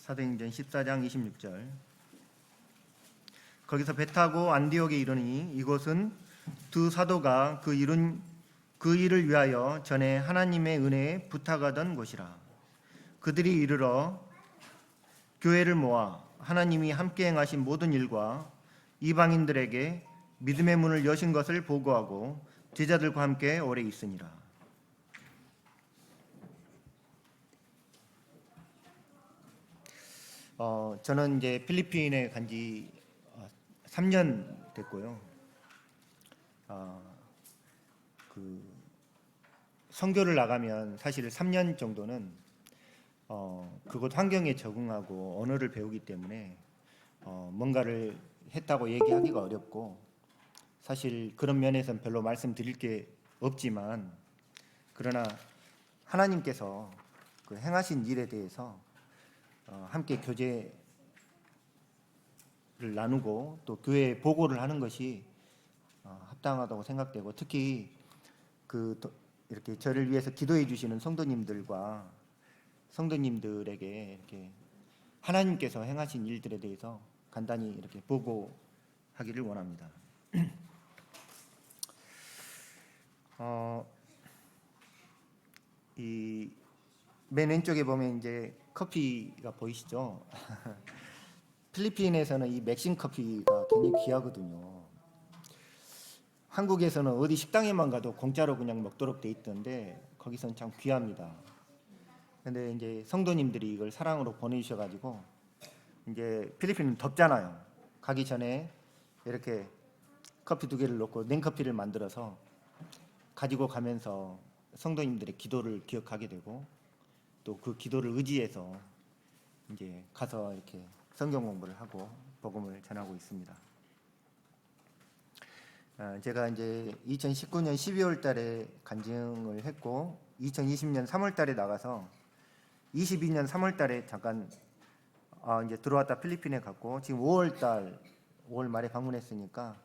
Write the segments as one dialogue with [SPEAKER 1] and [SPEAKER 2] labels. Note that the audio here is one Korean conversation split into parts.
[SPEAKER 1] 사도행전 14장 26절. 거기서 배 타고 안디옥에 이르니 이곳은 두 사도가 그 일을 위하여 전에 하나님의 은혜에 부탁하던 곳이라. 그들이 이르러 교회를 모아 하나님이 함께 행하신 모든 일과 이방인들에게 믿음의 문을 여신 것을 보고하고 제자들과 함께 오래 있으니라. 저는 이제 필리핀에 간 지 3년 됐고요. 선교를 나가면 사실 3년 정도는 그곳 환경에 적응하고 언어를 배우기 때문에 뭔가를 했다고 얘기하기가 어렵고, 사실 그런 면에서는 별로 말씀드릴 게 없지만, 그러나 하나님께서 그 행하신 일에 대해서 함께 교제를 나누고 또 교회에 보고를 하는 것이 합당하다고 생각되고, 특히 이렇게 저를 위해서 기도해 주시는 성도님들에게 이렇게 하나님께서 행하신 일들에 대해서 간단히 이렇게 보고하기를 원합니다. 이 맨 왼쪽에 보면 이제 커피가 보이시죠? 필리핀에서는 이 맥심 커피가 굉장히 귀하거든요. 한국에서는 어디 식당에만 가도 공짜로 그냥 먹도록 돼 있던데 거기서는 참 귀합니다. 근데 이제 성도님들이 이걸 사랑으로 보내주셔가지고, 이제 필리핀은 덥잖아요. 가기 전에 이렇게 커피 2개를 넣고 냉커피를 만들어서 가지고 가면서 성도님들의 기도를 기억하게 되고, 또 그 기도를 의지해서 이제 가서 이렇게 성경 공부를 하고 복음을 전하고 있습니다. 제가 이제 2019년 12월 달에 간증을 했고, 2020년 3월 달에 나가서 22년 3월 달에 잠깐 이제 들어왔다 필리핀에 갔고, 지금 5월 말에 방문했으니까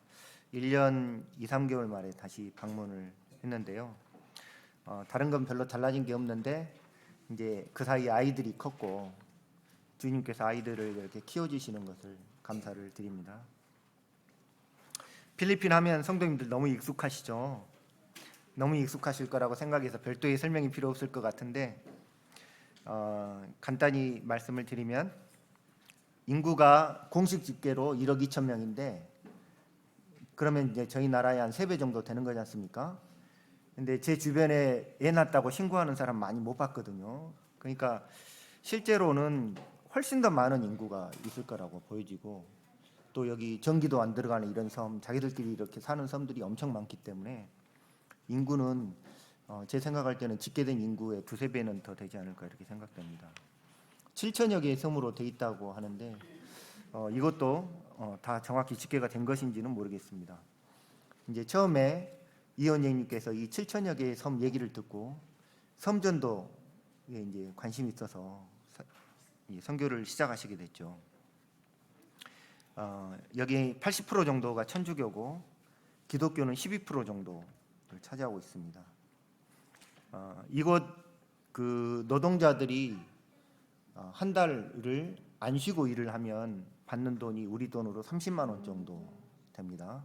[SPEAKER 1] 1년 2, 3개월 만에 다시 방문을 했는데요. 다른 건 별로 달라진 게 없는데, 이제 그 사이에 아이들이 컸고 주님께서 아이들을 이렇게 키워주시는 것을 감사를 드립니다. 필리핀 하면 성도님들 너무 익숙하시죠? 너무 익숙하실 거라고 생각해서 별도의 설명이 필요 없을 것 같은데, 간단히 말씀을 드리면 인구가 공식 집계로 1억 2천 명인데, 그러면 이제 저희 나라의 한 3배 정도 되는 거지 않습니까? 근데 제 주변에 애 낳았다고 신고하는 사람 많이 못 봤거든요. 그러니까 실제로는 훨씬 더 많은 인구가 있을 거라고 보여지고, 또 여기 전기도 안 들어가는 이런 섬, 자기들끼리 이렇게 사는 섬들이 엄청 많기 때문에 인구는 제 생각할 때는 집계된 인구의 2-3배는 더 되지 않을까 이렇게 생각됩니다. 7천여 개의 섬으로 돼 있다고 하는데 이것도 다 정확히 집계가 된 것인지는 모르겠습니다. 이제 처음에 이 원장님께서 이 7천여 개의 섬 얘기를 듣고 섬전도에 이제 관심이 있어서 선교를 시작하시게 됐죠. 여기 80% 정도가 천주교고 기독교는 12% 정도를 차지하고 있습니다. 이곳 그 노동자들이 한 달을 안 쉬고 일을 하면 받는 돈이 우리 돈으로 30만 원 정도 됩니다.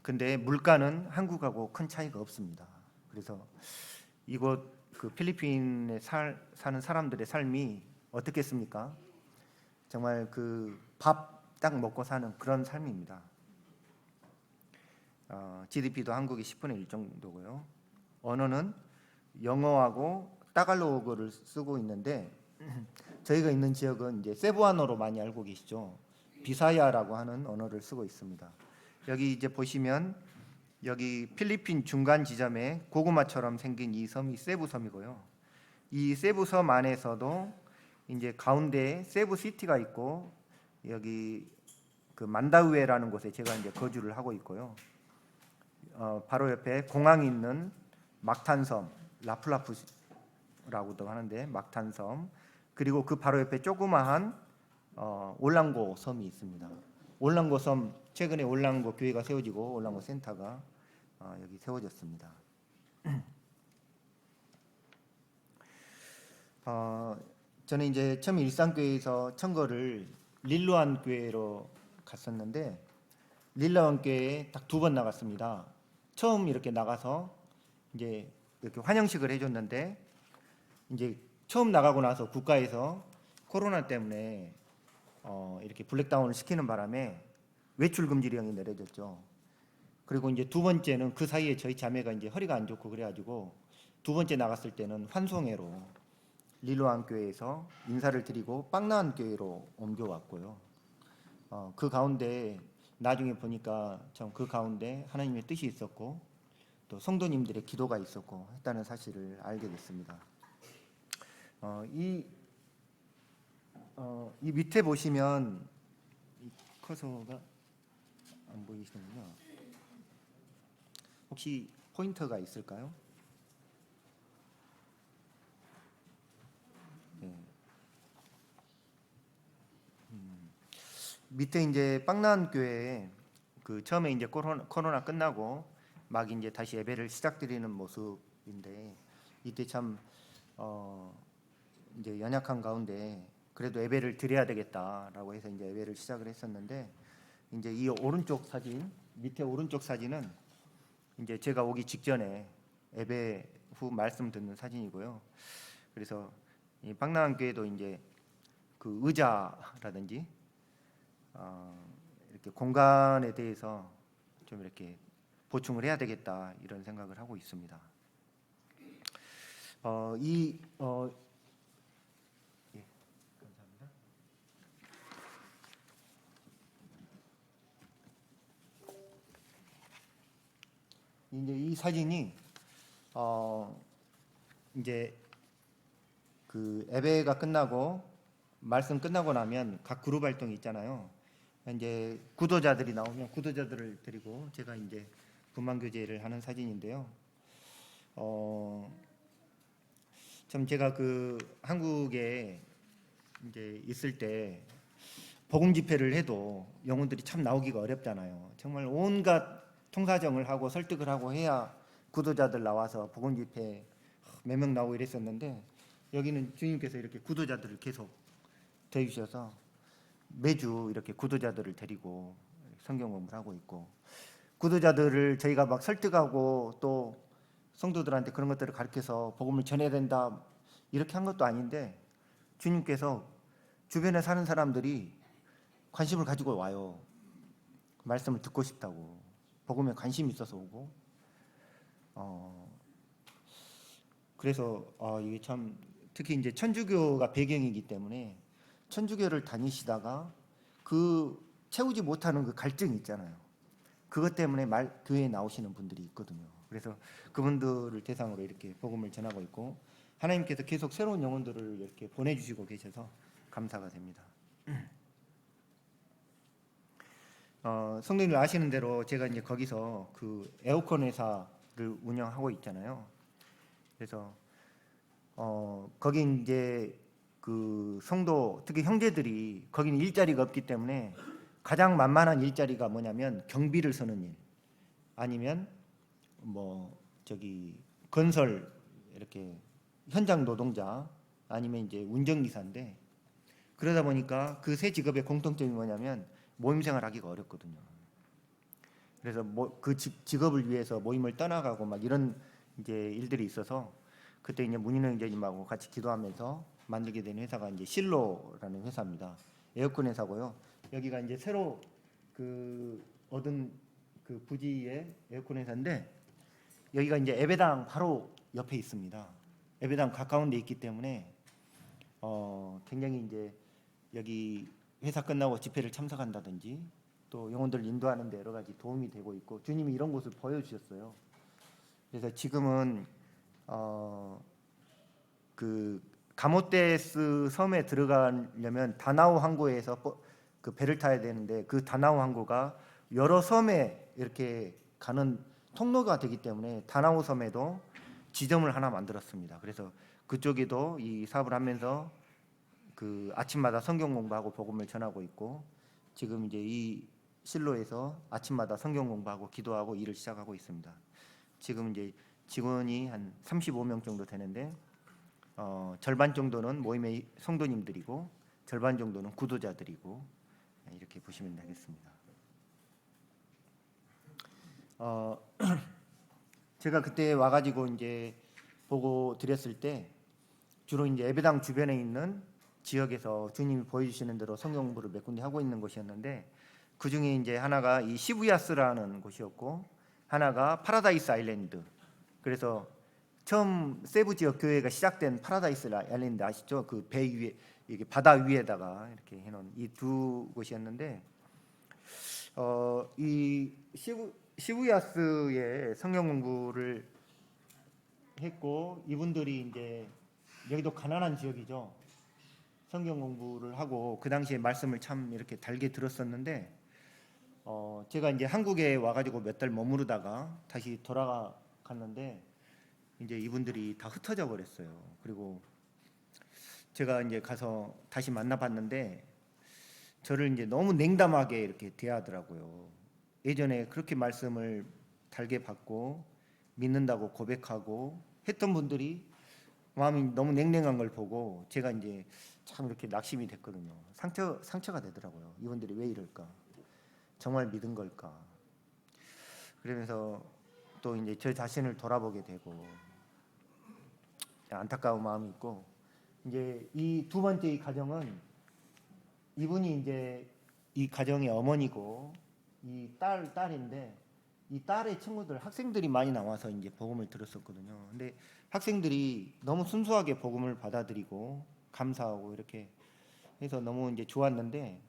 [SPEAKER 1] 근데 물가는 한국하고 큰 차이가 없습니다. 그래서 이곳 그 필리핀에 사는 사람들의 삶이 어떻겠습니까? 정말 그 밥 딱 먹고 사는 그런 삶입니다. GDP도 한국의 10분의 1 정도고요. 언어는 영어하고 따갈로그를 쓰고 있는데, 저희가 있는 지역은 이제 세부아노로 많이 알고 계시죠. 비사야라고 하는 언어를 쓰고 있습니다. 여기 이제 보시면 여기 필리핀 중간 지점에 고구마처럼 생긴 이 섬이 세부섬이고요. 이 세부섬 안에서도 이제 가운데에 세부시티가 있고, 여기 그 만다우에라는 곳에 제가 이제 거주를 하고 있고요. 바로 옆에 공항이 있는 막탄섬, 라플라푸라고도 하는데 막탄섬, 그리고 그 바로 옆에 조그마한 올랑고 섬이 있습니다. 올랑고 섬, 최근에 올랑고 교회가 세워지고 올랑고 센터가 여기 세워졌습니다. 저는 이제 처음 일산교회에서 청거를 릴로안 교회로 갔었는데 릴로안 교회에 딱 2번 나갔습니다. 처음 이렇게 나가서 이제 이렇게 환영식을 해줬는데 이제 처음 나가고 나서 국가에서 코로나 때문에 이렇게 블랙다운을 시키는 바람에 외출 금지령이 내려졌죠. 그리고 이제 2번째는 그 사이에 저희 자매가 이제 허리가 안 좋고 그래가지고 2번째 나갔을 때는 환송회로 릴로안 교회에서 인사를 드리고 빵나안 교회로 옮겨왔고요. 그 가운데 나중에 보니까 참 그 가운데 하나님의 뜻이 있었고 또 성도님들의 기도가 있었고 했다는 사실을 알게 됐습니다. 이 밑에 보시면 이 커서가 안 보이시는군요. 혹시 포인터가 있을까요? 네. 밑에 이제 빵나안 교회에 그 처음에 이제 코로나 끝나고 막 이제 다시 예배를 시작드리는 모습인데 이때 참 이제 연약한 가운데 그래도 예배를 드려야 되겠다라고 해서 이제 예배를 시작을 했었는데 이제 이 오른쪽 사진 밑에 오른쪽 사진은 이제 제가 오기 직전에 예배 후 말씀 듣는 사진이고요. 그래서 이 빵나안 교회도 이제 그 의자라든지 이렇게 공간에 대해서 좀 이렇게 보충을 해야 되겠다 이런 생각을 하고 있습니다. 예, 감사합니다. 이제 이 사진이 이제 그 예배가 끝나고 말씀 끝나고 나면 각 그룹 활동이 있잖아요. 이제 구도자들이 나오면 구도자들을 데리고 제가 이제 분만교제를 하는 사진인데요. 참 제가 그 한국에 이제 있을 때 복음 집회를 해도 영혼들이 참 나오기가 어렵잖아요. 정말 온갖 통사정을 하고 설득을 하고 해야 구도자들 나와서 복음 집회 몇 명 나오고 이랬었는데 여기는 주님께서 이렇게 구도자들을 계속 대주셔서 매주 이렇게 구도자들을 데리고 성경 공부를 하고 있고 구도자들을 저희가 막 설득하고 또 성도들한테 그런 것들을 가르쳐서 복음을 전해야 된다 이렇게 한 것도 아닌데 주님께서 주변에 사는 사람들이 관심을 가지고 와요. 말씀을 듣고 싶다고 복음에 관심이 있어서 오고 그래서 이게 참 특히 이제 천주교가 배경이기 때문에 천주교를 다니시다가 그 채우지 못하는 그 갈증이 있잖아요. 그것 때문에 교회에 나오시는 분들이 있거든요. 그래서 그분들을 대상으로 이렇게 복음을 전하고 있고 하나님께서 계속 새로운 영혼들을 이렇게 보내주시고 계셔서 감사가 됩니다. 성도님들 아시는 대로 제가 이제 거기서 그 에어컨 회사를 운영하고 있잖아요. 그래서 거기 이제 그 성도 특히 형제들이 거기는 일자리가 없기 때문에 가장 만만한 일자리가 뭐냐면 경비를 서는 일 아니면 뭐 저기 건설 이렇게 현장 노동자 아니면 이제 운전기사인데 그러다 보니까 그 세 직업의 공통점이 뭐냐면 모임생활 하기가 어렵거든요. 그래서 그 직업을 위해서 모임을 떠나가고 막 이런 이제 일들이 있어서 그때 이제 문인호 형제님하고 같이 기도하면서 만들게 된 회사가 이제 실로라는 회사입니다. 에어컨 회사고요. 여기가 이제 새로 그 얻은 그 부지의 에어컨 회사인데 여기가 이제 예배당 바로 옆에 있습니다. 예배당 가까운 데 있기 때문에 굉장히 이제 여기 회사 끝나고 집회를 참석한다든지 또 영혼들을 인도하는 데 여러 가지 도움이 되고 있고 주님이 이런 곳을 보여주셨어요. 그래서 지금은 그 가모테스 섬에 들어가려면 다나우 항구에서 그 배를 타야 되는데 그 다나우 항구가 여러 섬에 이렇게 가는 통로가 되기 때문에 다나우 섬에도 지점을 하나 만들었습니다. 그래서 그쪽에도 이 사업을 하면서 그 아침마다 성경 공부하고 복음을 전하고 있고 지금 이제 이 실로에서 아침마다 성경 공부하고 기도하고 일을 시작하고 있습니다. 지금 이제 직원이 한 35명 정도 되는데 절반 정도는 모임의 성도님들이고 절반 정도는 구도자들이고 이렇게 보시면 되겠습니다. 제가 그때 와가지고 이제 보고 드렸을 때 주로 이제 예배당 주변에 있는 지역에서 주님이 보여주시는 대로 성경 공부를 몇 군데 하고 있는 곳이었는데 그 중에 이제 하나가 이 시부야스라는 곳이었고 하나가 파라다이스 아일랜드. 그래서 처음 세부 지역 교회가 시작된 파라다이스 아일랜드 아시죠? 그 배 위에 이게 바다 위에다가 이렇게 해놓은 이 두 곳이었는데 이 시부야스의 성경 공부를 했고 이분들이 이제 여기도 가난한 지역이죠. 성경 공부를 하고 그 당시에 말씀을 참 이렇게 달게 들었었는데 제가 이제 한국에 와가지고 몇 달 머무르다가 다시 돌아갔는데 이제 이분들이 다 흩어져 버렸어요. 그리고 제가 이제 가서 다시 만나봤는데 저를 이제 너무 냉담하게 이렇게 대하더라고요. 예전에 그렇게 말씀을 달게 받고 믿는다고 고백하고 했던 분들이 마음이 너무 냉랭한 걸 보고 제가 이제 참 이렇게 낙심이 됐거든요. 상처가 되더라고요. 이분들이 왜 이럴까? 정말 믿은 걸까? 그러면서 또 이제 저 자신을 돌아보게 되고 안타까운 마음이 있고 이제 이 두 번째 이 가정은 이분이 이제 이 가정의 어머니고 이 딸인데 이 딸의 친구들 학생들이 많이 나와서 이제 복음을 들었었거든요. 근데 학생들이 너무 순수하게 복음을 받아들이고 감사하고 이렇게 해서 너무 이제 좋았는데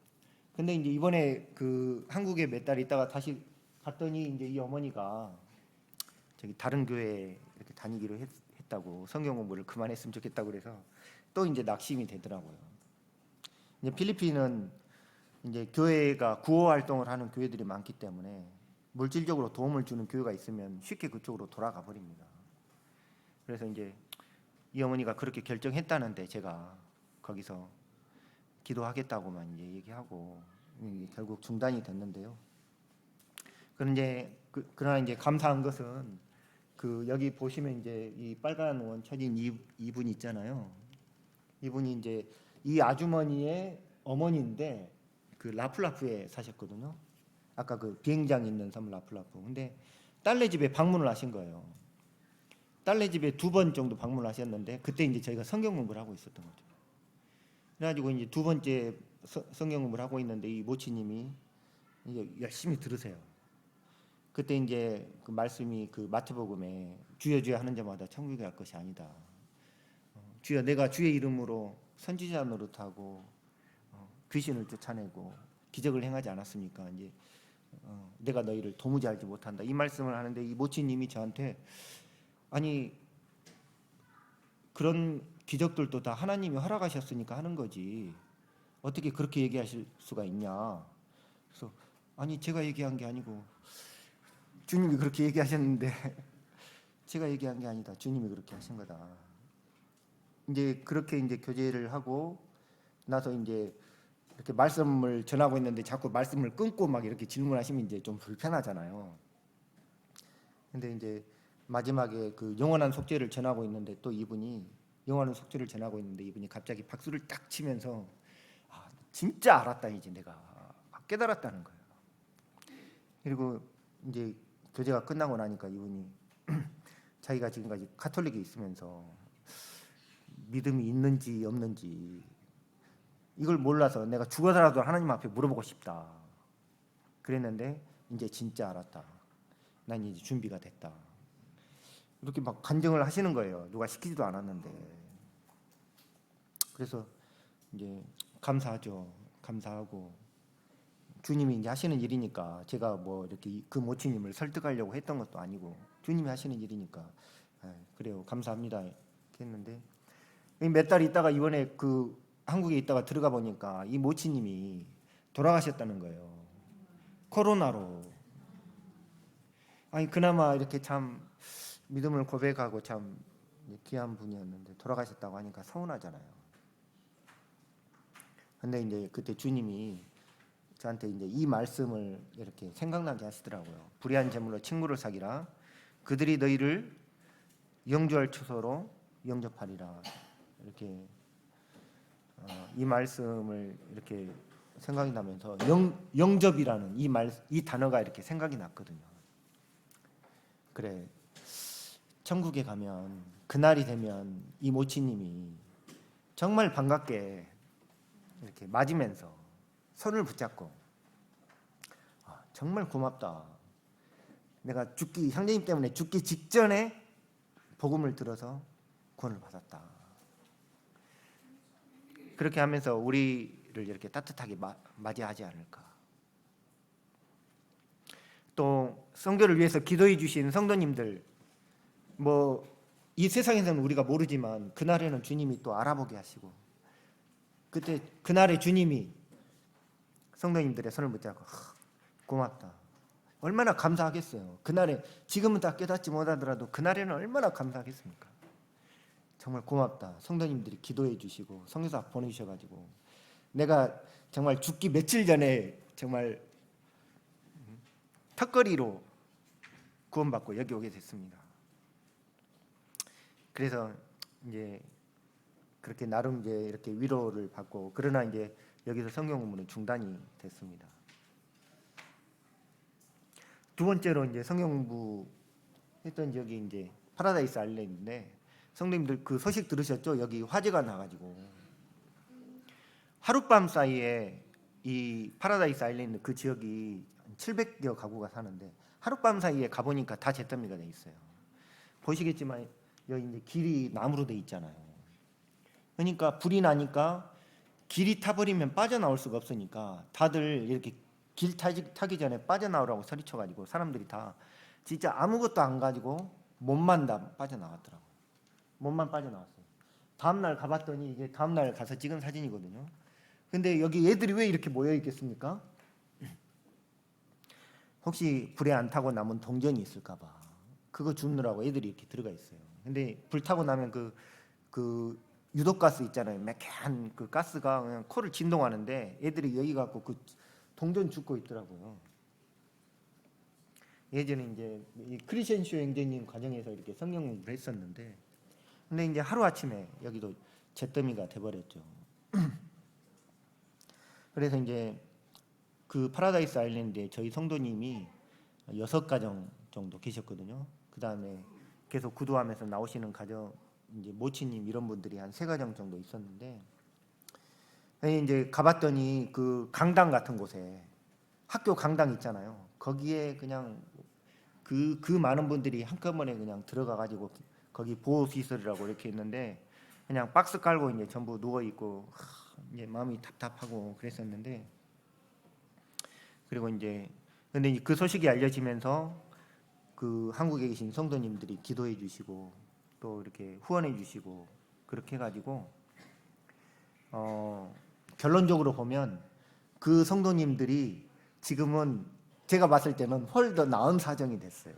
[SPEAKER 1] 근데 이제 이번에 그 한국에 몇 달 있다가 다시 갔더니 이제 이 어머니가 저기 다른 교회에 이렇게 다니기로 했다고 성경 공부를 그만했으면 좋겠다고 그래서 또 이제 낙심이 되더라고요. 이제 필리핀은 이제 교회가 구호 활동을 하는 교회들이 많기 때문에 물질적으로 도움을 주는 교회가 있으면 쉽게 그쪽으로 돌아가 버립니다. 그래서 이제 이 어머니가 그렇게 결정했다는데 제가 거기서 기도하겠다고만 이제 얘기하고 결국 중단이 됐는데요. 그런데 그러나 이제 감사한 것은 그 여기 보시면 이제 이 빨간 원 쳐진 이분 있잖아요. 이분이 이제 이 아주머니의 어머니인데 그 라플라프에 사셨거든요. 아까 그 비행장 있는 섬 라플라프. 근데 딸네 집에 방문을 하신 거예요. 딸네 집에 2번 정도 방문을 하셨는데 그때 이제 저희가 성경 공부를 하고 있었던 거죠. 그래가지고 이제 두 번째 성경 공부를 하고 있는데 이 모치님이 이제 열심히 들으세요. 그때 이제 그 말씀이 그 마태복음에 주여 주여 하는 자마다 천국에 갈 것이 아니다. 주여 내가 주의 이름으로 선지자 노릇하고 귀신을 쫓아내고 기적을 행하지 않았습니까? 이제 내가 너희를 도무지 알지 못한다. 이 말씀을 하는데 이 모치님이 저한테 아니 그런 기적들도 다 하나님이 허락하셨으니까 하는 거지. 어떻게 그렇게 얘기하실 수가 있냐? 그래서 아니 제가 얘기한 게 아니고 주님이 그렇게 얘기하셨는데 제가 얘기한 게 아니다. 주님이 그렇게 하신 거다. 이제 그렇게 이제 교제를 하고 나서 이제 이렇게 말씀을 전하고 있는데 자꾸 말씀을 끊고 막 이렇게 질문하시면 이제 좀 불편하잖아요. 근데 이제 마지막에 그 영원한 속죄를 전하고 있는데 또 이분이 영원한 속죄를 전하고 있는데 이분이 갑자기 박수를 딱 치면서 진짜 알았다 이제 내가 깨달았다는 거예요. 그리고 이제 교제가 끝나고 나니까 이분이 자기가 지금까지 카톨릭에 있으면서 믿음이 있는지 없는지 이걸 몰라서 내가 죽어서라도 하나님 앞에 물어보고 싶다. 그랬는데 이제 진짜 알았다. 난 이제 준비가 됐다. 이렇게 막 간증을 하시는 거예요. 누가 시키지도 않았는데. 그래서 이제 감사하죠. 감사하고 주님이 이제 하시는 일이니까 제가 뭐 이렇게 그 모치님을 설득하려고 했던 것도 아니고 주님이 하시는 일이니까 그래요. 감사합니다. 했는데 몇 달 있다가 이번에 그 한국에 있다가 들어가 보니까 이 모치님이 돌아가셨다는 거예요. 코로나로. 아니 그나마 이렇게 참 믿음을 고백하고 참 귀한 분이었는데 돌아가셨다고 하니까 서운하잖아요. 근데 이제 그때 주님이 저한테 이제 이 말씀을 이렇게 생각나게 하시더라고요. 불의한 재물로 친구를 사귀라. 그들이 너희를 영주할 처소로 영접하리라. 이렇게 이 말씀을 이렇게 생각이 나면서 영접이라는 이 단어가 이렇게 생각이 났거든요. 그래, 천국에 가면 그날이 되면 이 모치님이 정말 반갑게 이렇게 맞으면서 손을 붙잡고 정말 고맙다. 내가 형제님 때문에 죽기 직전에 복음을 들어서 구원을 받았다. 그렇게 하면서 우리를 이렇게 따뜻하게 맞이하지 않을까. 또 성교를 위해서 기도해 주신 성도님들, 이 세상에서는 우리가 모르지만 그날에는 주님이 또 알아보게 하시고, 그때 그날에 주님이 성도님들의 손을 붙잡고 고맙다. 얼마나 감사하겠어요. 그날에 지금은 다 깨닫지 못하더라도 그날에는 얼마나 감사하겠습니까? 정말 고맙다. 성도님들이 기도해 주시고 성교사 보내주셔가지고 내가 정말 죽기 며칠 전에 정말 턱걸이로 구원받고 여기 오게 됐습니다. 그래서 이제 그렇게 나름 이제 이렇게 위로를 받고, 그러나 이제 여기서 성경 공부는 중단이 됐습니다. 두 번째로 이제 성경 공부 했던 지역이 이제 파라다이스 아일랜드인데, 성도님들 그 소식 들으셨죠? 여기 화재가 나가지고 하룻밤 사이에 이 파라다이스 아일랜드 그 지역이 700여 가구가 사는데 하룻밤 사이에 가보니까 다 잿더미가 돼 있어요. 보시겠지만 여기 이제 길이 나무로 돼 있잖아요. 그러니까 불이 나니까 길이 타버리면 빠져나올 수가 없으니까 다들 이렇게 길 타기 전에 빠져나오라고 소리쳐가지고 사람들이 다 진짜 아무것도 안 가지고 몸만 다 빠져나왔더라고요. 몸만 빠져나왔어요. 다음날 가봤더니 이게 다음날 가서 찍은 사진이거든요. 근데 여기 애들이 왜 이렇게 모여 있겠습니까? 혹시 불에 안 타고 남은 동전이 있을까봐 그거 줍느라고 애들이 이렇게 들어가 있어요. 근데 불 타고 나면 그 유독가스 있잖아요. 매캐한 그 가스가 그냥 코를 진동하는데 애들이 여기 갖고 그 동전 줍고 있더라고요. 예전에 이제 이 크리센쇼 형제님 과정에서 이렇게 성경 공부를 했었는데, 근데 이제 하루 아침에 여기도 잿더미가 돼버렸죠. 그래서 이제 그 파라다이스 아일랜드에 저희 성도님이 6가정 정도 계셨거든요. 그 다음에 계속 구도하면서 나오시는 가정, 이제 모치님 이런 분들이 한 3가정 정도 있었는데, 이제 가봤더니 그 강당 같은 곳에 학교 강당 있잖아요. 거기에 그냥 그 많은 분들이 한꺼번에 그냥 들어가 가지고 거기 보호 시설이라고 이렇게 있는데 그냥 박스 깔고 이제 전부 누워 있고 이제 마음이 답답하고 그랬었는데, 그리고 이제 근데 그 소식이 알려지면서 그 한국에 계신 성도님들이 기도해 주시고 또 이렇게 후원해 주시고 그렇게 해가지고 결론적으로 보면 그 성도님들이 지금은 제가 봤을 때는 훨 더 나은 사정이 됐어요.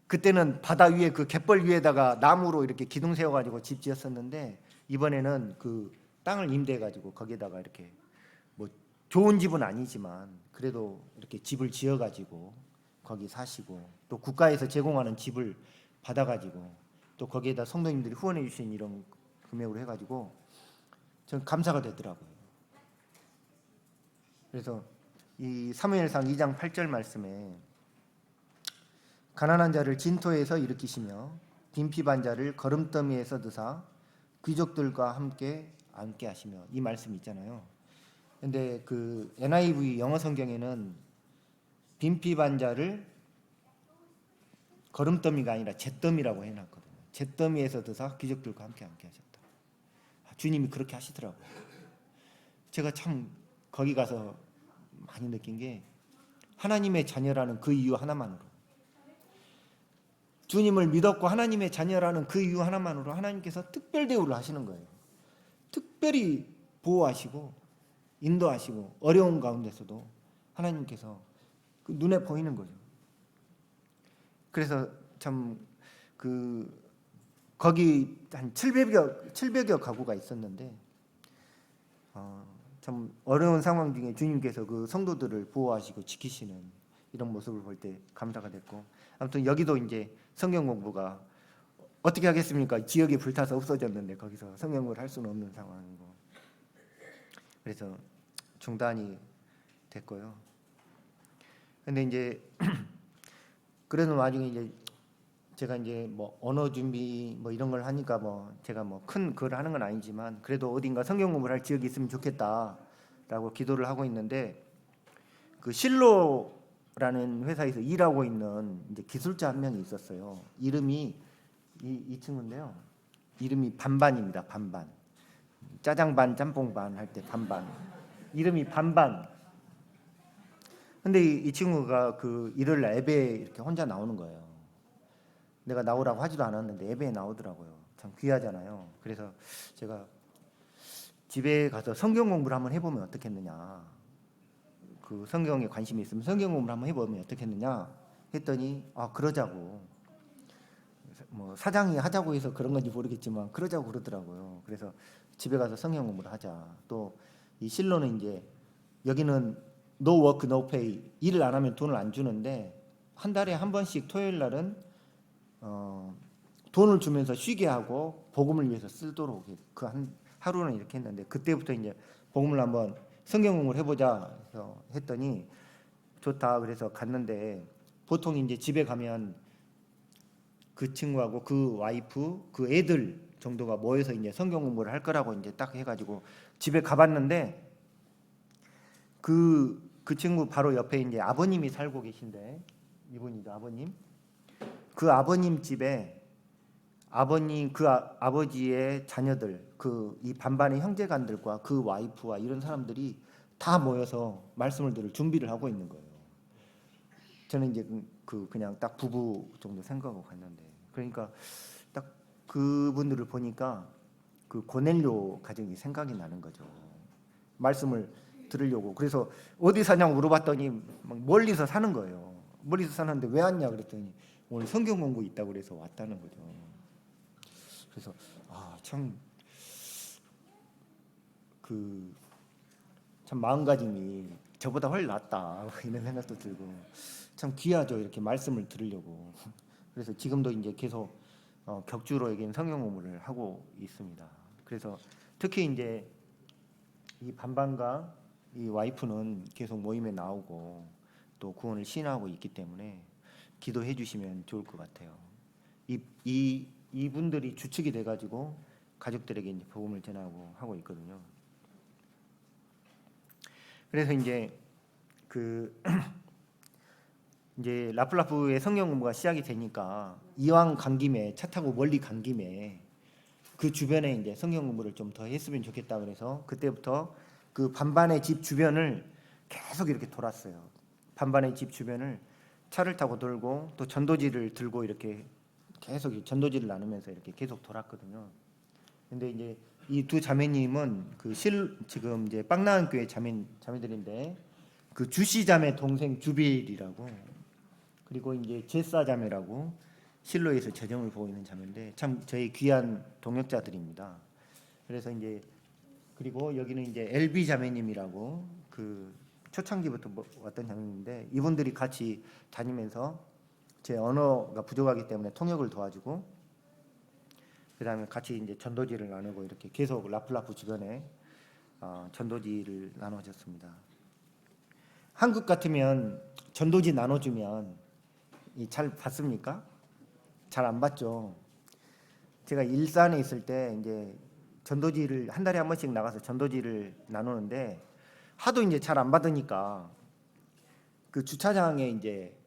[SPEAKER 1] 그때는 바다 위에 그 갯벌 위에다가 나무로 이렇게 기둥 세워가지고 집 지었었는데, 이번에는 그 땅을 임대해가지고 거기에다가 이렇게 뭐 좋은 집은 아니지만 그래도 이렇게 집을 지어가지고 거기 사시고, 또 국가에서 제공하는 집을 받아가지고 또 거기에다 성도님들이 후원해 주신 이런 금액으로 해가지고 전 감사가 되더라고요. 그래서 이 사무엘상 2장 8절 말씀에 가난한 자를 진토에서 일으키시며 빈핍한 자를 거름더미에서 드사 귀족들과 함께 앉게 하시며, 이 말씀 있잖아요. 근데 그 NIV 영어 성경에는 빈핍한 자를 거름더미가 아니라 잿더미라고 해놨거든요. 잿더미에서 드사 귀족들과 함께 앉게 하셨다. 주님이 그렇게 하시더라고요. 제가 참 거기 가서 많이 느낀 게, 하나님의 자녀라는 그 이유 하나만으로, 주님을 믿었고 하나님의 자녀라는 그 이유 하나만으로 하나님께서 특별 대우를 하시는 거예요. 특별히 보호하시고 인도하시고 어려운 가운데서도 하나님께서 그 눈에 보이는 거죠. 그래서 참 거기 한 700여 가구가 있었는데 참 어려운 상황 중에 주님께서 그 성도들을 보호하시고 지키시는 이런 모습을 볼 때 감사가 됐고, 아무튼 여기도 이제 성경 공부가 어떻게 하겠습니까? 지역이 불타서 없어졌는데 거기서 성경 공부를 할 수는 없는 상황이고, 그래서 중단이 됐고요. 근데 이제 그러는 와중에 이제 제가 이제 뭐 언어 준비 뭐 이런 걸 하니까 뭐 제가 뭐 큰 그걸 하는 건 아니지만 그래도 어딘가 성경 공부를 할 지역이 있으면 좋겠다라고 기도를 하고 있는데, 그 실로라는 회사에서 일하고 있는 이제 기술자 한 명이 있었어요. 이름이 이 친구인데요. 이름이 반반입니다. 반반. 짜장 반 짬뽕 반 할 때 반반. 이름이 반반. 근데 이 친구가 그 일요일 날 예배에 이렇게 혼자 나오는 거예요. 내가 나오라고 하지도 않았는데 예배에 나오더라고요. 참 귀하잖아요. 그래서 제가 집에 가서 성경 공부를 한번 해보면 어떻겠느냐, 그 성경에 관심이 있으면 성경 공부를 한번 해보면 어떻겠느냐 했더니 그러자고, 뭐 사장이 하자고 해서 그런 건지 모르겠지만 그러자고 그러더라고요. 그래서 집에 가서 성경 공부를 하자. 또 이 실로는 이제 여기는 no work no pay, 일을 안 하면 돈을 안 주는데 한 달에 한 번씩 토요일 날은 돈을 주면서 쉬게 하고 복음을 위해서 쓰도록 그 한 하루는 이렇게 했는데, 그때부터 이제 복음을 한번 성경 공부를 해보자 해서 했더니 좋다 그래서 갔는데, 보통 이제 집에 가면 그 친구하고 그 와이프 그 애들 정도가 모여서 이제 성경 공부를 할 거라고 이제 딱 해가지고 집에 가봤는데, 그 친구 바로 옆에 이제 아버님이 살고 계신데, 이분이죠, 아버님. 그 아버님 집에 아버님 그 아버지의 자녀들, 그 이 반반의 형제간들과 그 와이프와 이런 사람들이 다 모여서 말씀을 들을 준비를 하고 있는 거예요. 저는 이제 그냥 딱 부부 정도 생각하고 갔는데, 그러니까 딱 그분들을 보니까 그 고넬료 가정이 생각이 나는 거죠. 말씀을 들으려고. 그래서 어디 사냐고 물어봤더니 막 멀리서 사는 거예요. 멀리서 사는데 왜 왔냐 그랬더니 오늘 성경 공부 있다고 그래서 왔다는 거죠. 그래서 참 마음가짐이 저보다 훨씬 낫다 이런 생각도 들고, 참 귀하죠, 이렇게 말씀을 들으려고. 그래서 지금도 이제 계속 격주로 여기는 성경 공부를 하고 있습니다. 그래서 특히 이제 이 반반과 이 와이프는 계속 모임에 나오고 또 구원을 신하고 있기 때문에 기도해 주시면 좋을 것 같아요. 이분들이 주축이 돼가지고 가족들에게 이제 복음을 전하고 하고 있거든요. 그래서 이제 이제 라플라프의 성경 공부가 시작이 되니까 이왕 간 김에 차 타고 멀리 간 김에 그 주변에 이제 성경 공부를 좀 더 했으면 좋겠다 그래서 그때부터 그 반반의 집 주변을 계속 이렇게 돌았어요. 반반의 집 주변을 차를 타고 돌고 또 전도지를 들고 이렇게 계속 전도지를 나누면서 이렇게 계속 돌았거든요. 근데 이제 이 두 자매님은 지금 이제 빵나은 교회 자매들인데, 그 주씨 자매 동생 주빌이라고, 그리고 이제 제사 자매라고 실로에서 재정을 보고 있는 자매인데 참 저희 귀한 동역자들입니다. 그래서 이제 그리고 여기는 이제 LB 자매님이라고 그 초창기부터 왔던 자매인데, 이분들이 같이 다니면서 제 언어가 부족하기 때문에 통역을 도와주고, 그다음에 같이 이제 전도지를 나누고 이렇게 계속 라플라프 주변에 전도지를 나눠줬습니다. 한국 같으면 전도지 나눠주면 잘 받습니까? 잘 안 받죠. 제가 일산에 있을 때 이제 전도지를 한 달에 한 번씩 나가서 전도지를 나누는데 하도 이제 잘 안 받으니까 그 주차장에 이제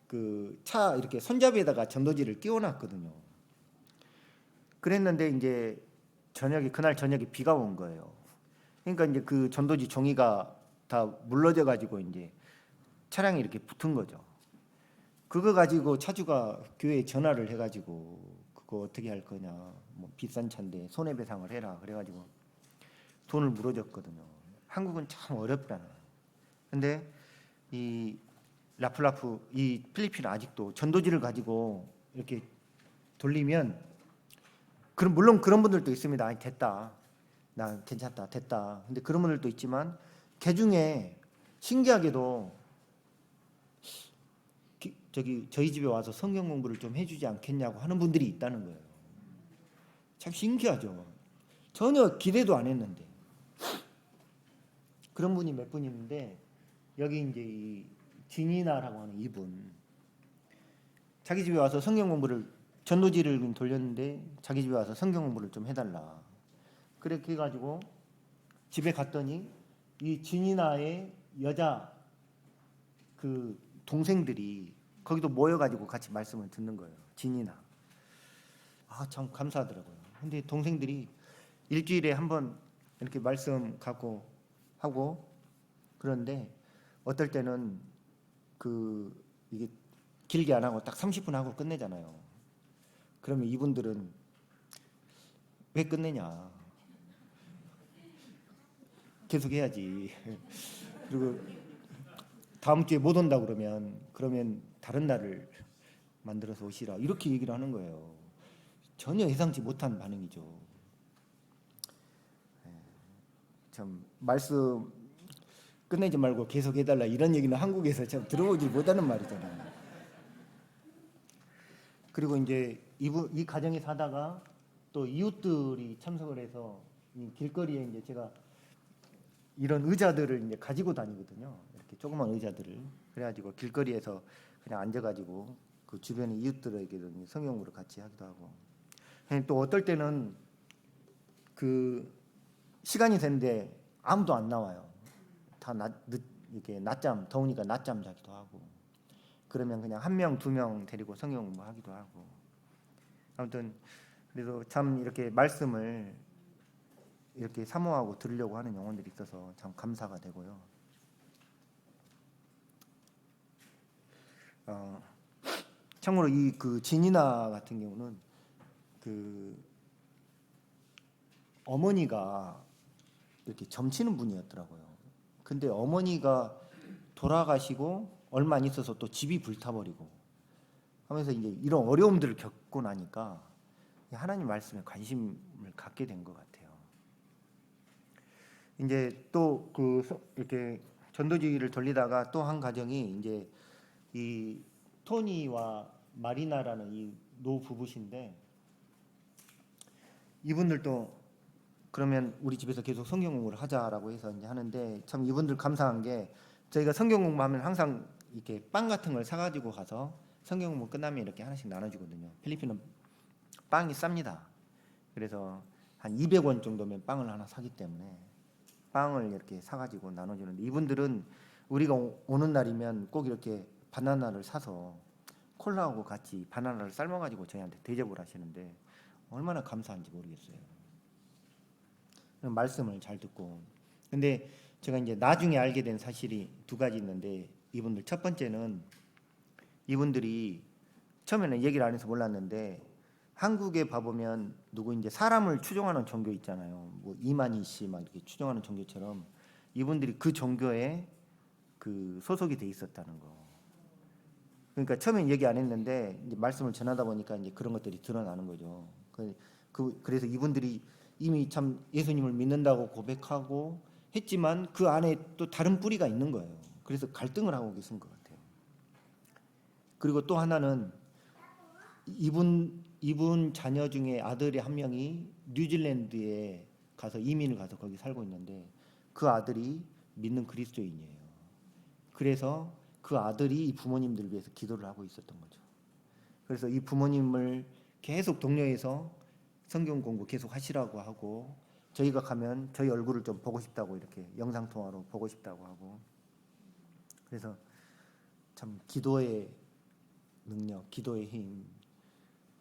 [SPEAKER 1] 그 차 이렇게 손잡이에다가 전도지를 끼워놨거든요. 그랬는데 이제 그날 저녁에 비가 온 거예요. 그러니까 이제 그 전도지 종이가 다 물러져 가지고 이제 차량이 이렇게 붙은 거죠. 그거 가지고 차주가 교회에 전화를 해가지고 그거 어떻게 할 거냐, 뭐 비싼 차인데 손해배상을 해라 그래가지고 돈을 물어줬거든요. 한국은 참 어렵잖아. 근데 이 라플라프 이 필리핀은 아직도 전도지를 가지고 이렇게 돌리면, 그럼 물론 그런 분들도 있습니다. 아니 됐다, 나 괜찮다, 됐다. 근데 그런 분들도 있지만 개 중에 신기하게도 저희 집에 와서 성경 공부를 좀 해주지 않겠냐고 하는 분들이 있다는 거예요. 참 신기하죠. 전혀 기대도 안 했는데. 그런 분이 몇 분 있는데 여기 이제 이 진이나라고 하는 이분 자기 집에 와서 성경 공부를 전도지를 돌렸는데 자기 집에 와서 성경 공부를 좀 해달라. 그렇게 해가지고 집에 갔더니 이 진이나의 여자 그 동생들이 거기도 모여가지고 같이 말씀을 듣는 거예요. 진이나. 아, 참 감사하더라고요. 근데 동생들이 일주일에 한 번 이렇게 말씀 갖고 하고 그런데 어떨 때는 이게 길게 안 하고 딱 30분 하고 끝내잖아요. 그러면 이분들은 왜 끝내냐? 계속 해야지. 그리고 다음 주에 못 온다 그러면 다른 날을 만들어서 오시라 이렇게 얘기를 하는 거예요. 전혀 예상치 못한 반응이죠. 참 말씀 끝내지 말고 계속 해달라 이런 얘기는 한국에서 참 들어보지 못하는 말이잖아요. 그리고 이제 이 가정에 사다가 또 이웃들이 참석을 해서 이 길거리에 이제 제가 이런 의자들을 이제 가지고 다니거든요. 이렇게 조그만 의자들을 그래가지고 길거리에서 그냥 앉아가지고 그 주변의 이웃들에게도 성경으로 같이 하기도 하고. 또 어떨 때는 그 시간이 됐는데 아무도 안 나와요. 다 이렇게 낮잠 더우니까 낮잠 자기도 하고. 그러면 그냥 한 명, 두 명 데리고 성경 공부하기도 하고. 아무튼 그래도 참 이렇게 말씀을 이렇게 사모하고 들으려고 하는 영혼들이 있어서 참 감사가 되고요. 참고로 이 그 진이나 같은 경우는 그 어머니가 이렇게 점치는 분이었더라고요. 근데 어머니가 돌아가시고 얼마 안 있어서 또 집이 불타버리고 하면서 이제 이런 어려움들을 겪고 나니까 하나님 말씀에 관심을 갖게 된 것 같아요. 이제 또 이렇게 전도지를 돌리다가 또 한 가정이 이제 이 토니와 마리나라는 이 노 부부신데 이분들도 그러면 우리 집에서 계속 성경 공부를 하자라고 해서 이제 하는데 참 이분들 감사한 게 저희가 성경 공부하면 항상 이렇게 빵 같은 걸 사가지고 가서 성경 공부 끝나면 이렇게 하나씩 나눠주거든요. 필리핀은 빵이 쌉니다. 그래서 한 200원 정도면 빵을 하나 사기 때문에 빵을 이렇게 사가지고 나눠주는데 이분들은 우리가 오는 날이면 꼭 이렇게 바나나를 사서 콜라하고 같이 바나나를 삶아가지고 저희한테 대접을 하시는데 얼마나 감사한지 모르겠어요. 말씀을 잘 듣고. 근데 제가 이제 나중에 알게 된 사실이 두 가지 있는데 이분들 첫 번째는 이분들이 처음에는 얘기를 안 해서 몰랐는데 한국에 봐보면 누구 이제 사람을 추종하는 종교 있잖아요. 뭐 이만희 씨 막 이렇게 추종하는 종교처럼 이분들이 그 종교에 그 소속이 돼 있었다는 거. 그러니까 처음엔 얘기 안 했는데 이제 말씀을 전하다 보니까 이제 그런 것들이 드러나는 거죠. 그래서 이분들이 이미 참 예수님을 믿는다고 고백하고 했지만 그 안에 또 다른 뿌리가 있는 거예요. 그래서 갈등을 하고 계신 것 같아요. 그리고 또 하나는 이분 자녀 중에 아들이 한 명이 뉴질랜드에 가서 이민을 가서 거기 살고 있는데 그 아들이 믿는 그리스도인이에요. 그래서 그 아들이 이 부모님들을 위해서 기도를 하고 있었던 거죠. 그래서 이 부모님을 계속 독려해서 성경 공부 계속 하시라고 하고 저희가 가면 저희 얼굴을 좀 보고 싶다고 이렇게 영상 통화로 보고 싶다고 하고 그래서 참 기도의 능력, 기도의 힘.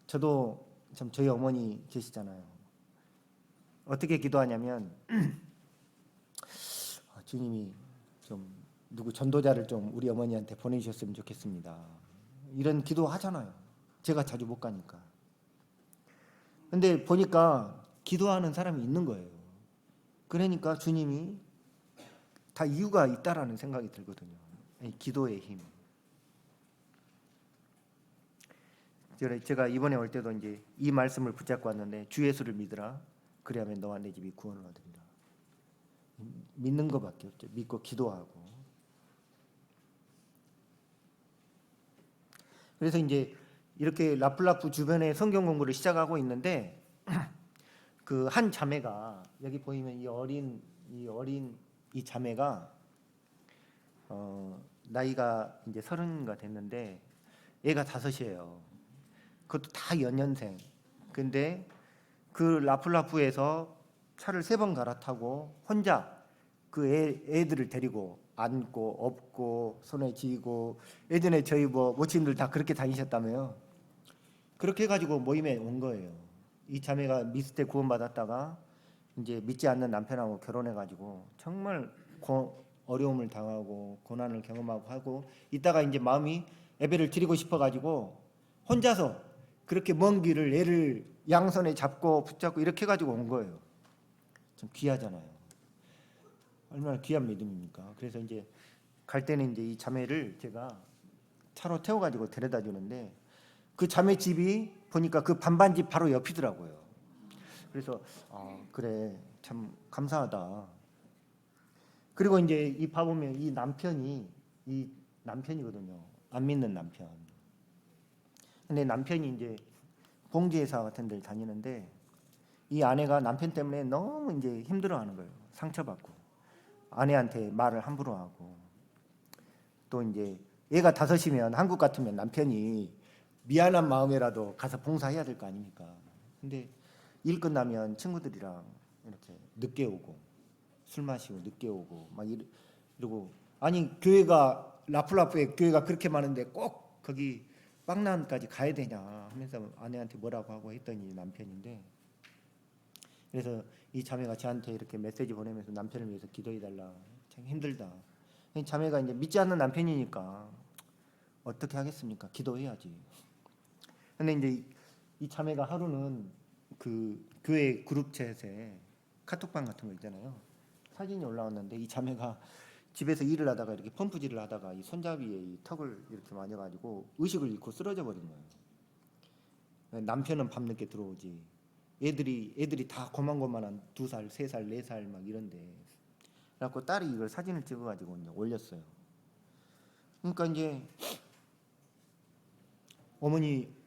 [SPEAKER 1] 저도 참 저희 어머니 계시잖아요. 어떻게 기도하냐면 주님이 좀 누구 전도자를 좀 우리 어머니한테 보내주셨으면 좋겠습니다. 이런 기도 하잖아요. 제가 자주 못 가니까. 근데 보니까 기도하는 사람이 있는 거예요. 그러니까 주님이 다 이유가 있다라는 생각이 들거든요. 기도의 힘. 제가 이번에 올 때도 이제 이 말씀을 붙잡고 왔는데 주 예수를 믿으라. 그리하면 너와 내 집이 구원을 얻으리라. 믿는 것밖에 없죠. 믿고 기도하고. 그래서 이제 이렇게 라플라프 주변에 성경 공부를 시작하고 있는데 그 한 자매가 여기 보이면 이 자매가 나이가 이제 30가 됐는데 애가 5이에요. 그것도 다 연년생. 근데 그 라플라프에서 차를 3번 갈아타고 혼자 그 애들을 데리고 안고 업고 손에 쥐고, 예전에 저희 모친들 다 그렇게 다니셨다며요. 그렇게 해가지고 모임에 온 거예요. 이 자매가 미스테 구원받았다가 이제 믿지 않는 남편하고 결혼해가지고 정말 어려움을 당하고 고난을 경험하고 하고 있다가 이제 마음이 예배를 드리고 싶어가지고 혼자서 그렇게 먼 길을 애를 양손에 잡고 붙잡고 이렇게 해가지고 온 거예요. 좀 귀하잖아요. 얼마나 귀한 믿음입니까? 그래서 이제 갈 때는 이제 이 자매를 제가 차로 태워가지고 데려다 주는데 그 자매 집이 보니까 그 반반집 바로 옆이더라고요. 그래서 그래 참 감사하다. 그리고 이제 이 봐보면 이 남편이거든요. 안 믿는 남편. 근데 남편이 이제 봉지회사 같은 데를 다니는데 이 아내가 남편 때문에 너무 이제 힘들어하는 거예요. 상처받고 아내한테 말을 함부로 하고, 또 이제 얘가 5이면 한국 같으면 남편이 미안한 마음이라도 가서 봉사해야 될 거 아닙니까? 근데 일 끝나면 친구들이랑 이렇게 늦게 오고 술 마시고 늦게 오고 막 이러고, 아니 교회가 라플라프에 교회가 그렇게 많은데 꼭 거기 빵난까지 가야 되냐 하면서 아내한테 뭐라고 하고 했더니 남편인데, 그래서 이 자매가 저한테 이렇게 메시지 보내면서 남편을 위해서 기도해달라, 참 힘들다. 자매가 이제 믿지 않는 남편이니까 어떻게 하겠습니까? 기도해야지. 근데 이제 이 자매가 하루는 그 교회 그룹챗에 카톡방 같은 거 있잖아요. 사진이 올라왔는데 이 자매가 집에서 일을 하다가 이렇게 펌프질을 하다가 이 손잡이에 이 턱을 이렇게 맞아가지고 의식을 잃고 쓰러져 버린 거예요. 남편은 밤늦게 들어오지. 애들이 다 고만고만한 2살, 3살, 4살 막 이런데. 그래갖고 딸이 이걸 사진을 찍어가지고 이제 올렸어요. 그러니까 이제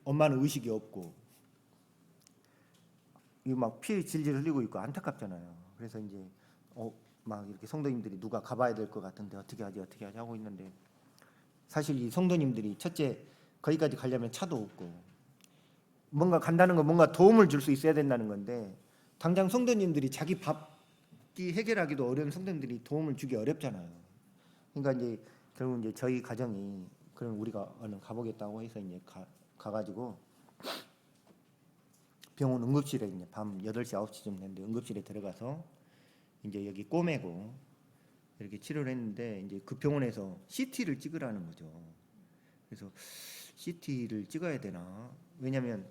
[SPEAKER 1] 엄마는 의식이 없고 이거 막 피 질질 흘리고 있고 안타깝잖아요. 그래서 이제 막 이렇게 성도님들이 누가 가봐야 될 것 같은데 어떻게 하지 하고 있는데, 사실 이 성도님들이 첫째 거기까지 가려면 차도 없고 뭔가 간다는 건 뭔가 도움을 줄 수 있어야 된다는 건데, 당장 성도님들이 자기 밥기 해결하기도 어려운 성도님들이 도움을 주기 어렵잖아요. 그러니까 이제 결국 이제 저희 가정이 그럼 우리가 얼른 가보겠다고 해서 이제 가가지고 병원 응급실에 이제 밤 8시 9시쯤 됐는데 응급실에 들어가서 이제 여기 꼬매고 이렇게 치료를 했는데, 이제 그 병원에서 CT를 찍으라는 거죠. 그래서 CT를 찍어야 되나? 왜냐면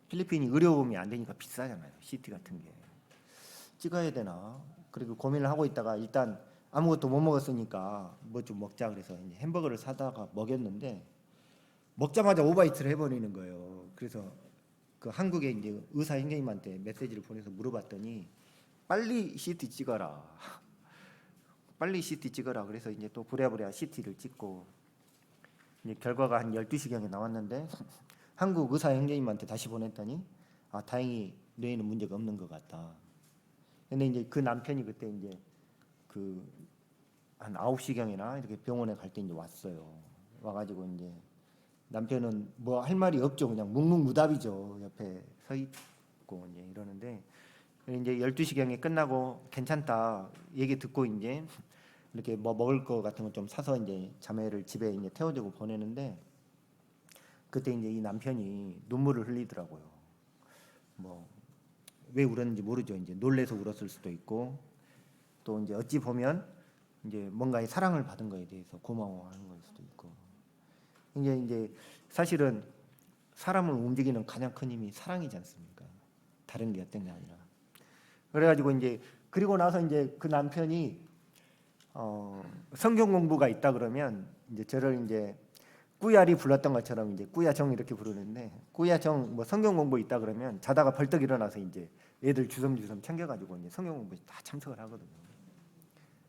[SPEAKER 1] 필리핀이 의료보험이 안 되니까 비싸잖아요. CT 같은 게. 찍어야 되나? 그리고 고민을 하고 있다가 일단 아무것도 못 먹었으니까 뭐 좀 먹자 그래서 이제 햄버거를 사다가 먹였는데 먹자마자 오바이트를 해버리는 거예요. 그래서 그 한국에 이제 의사 선생님한테 메시지를 보내서 물어봤더니 빨리 CT 찍어라. 빨리 CT 찍어라. 그래서 이제 또 부랴부랴 CT를 찍고 이제 결과가 한 12시경에 나왔는데 한국 의사 선생님한테 다시 보냈더니 다행히 뇌에는 문제가 없는 것 같다. 근데 이제 그 남편이 그때 이제 그 한 9시경이나 이렇게 병원에 갈 때 이제 왔어요. 와가지고 이제 남편은 뭐 할 말이 없죠. 그냥 묵묵무답이죠. 옆에 서 있고 이제 이러는데, 이제 12시경에 끝나고 괜찮다 얘기 듣고 이제 이렇게 뭐 먹을 거 같은 거 좀 사서 이제 자매를 집에 이제 태워주고 보내는데, 그때 이제 이 남편이 눈물을 흘리더라고요. 뭐 왜 울었는지 모르죠. 이제 놀래서 울었을 수도 있고, 또 이제 어찌 보면 이제 뭔가의 사랑을 받은 거에 대해서 고마워하는 걸 수도 있고. 이제 사실은 사람을 움직이는 가장 큰 힘이 사랑이지 않습니까? 다른 게 어떤 게 아니라. 그래가지고 이제 그리고 나서 이제 그 남편이 성경 공부가 있다 그러면 이제 저를 이제 꾸야리 불렀던 것처럼 이제 꾸야정 이렇게 부르는데, 꾸야정 뭐 성경 공부 있다 그러면 자다가 벌떡 일어나서 이제 애들 주섬주섬 챙겨가지고 이제 성경 공부 다 참석을 하거든요.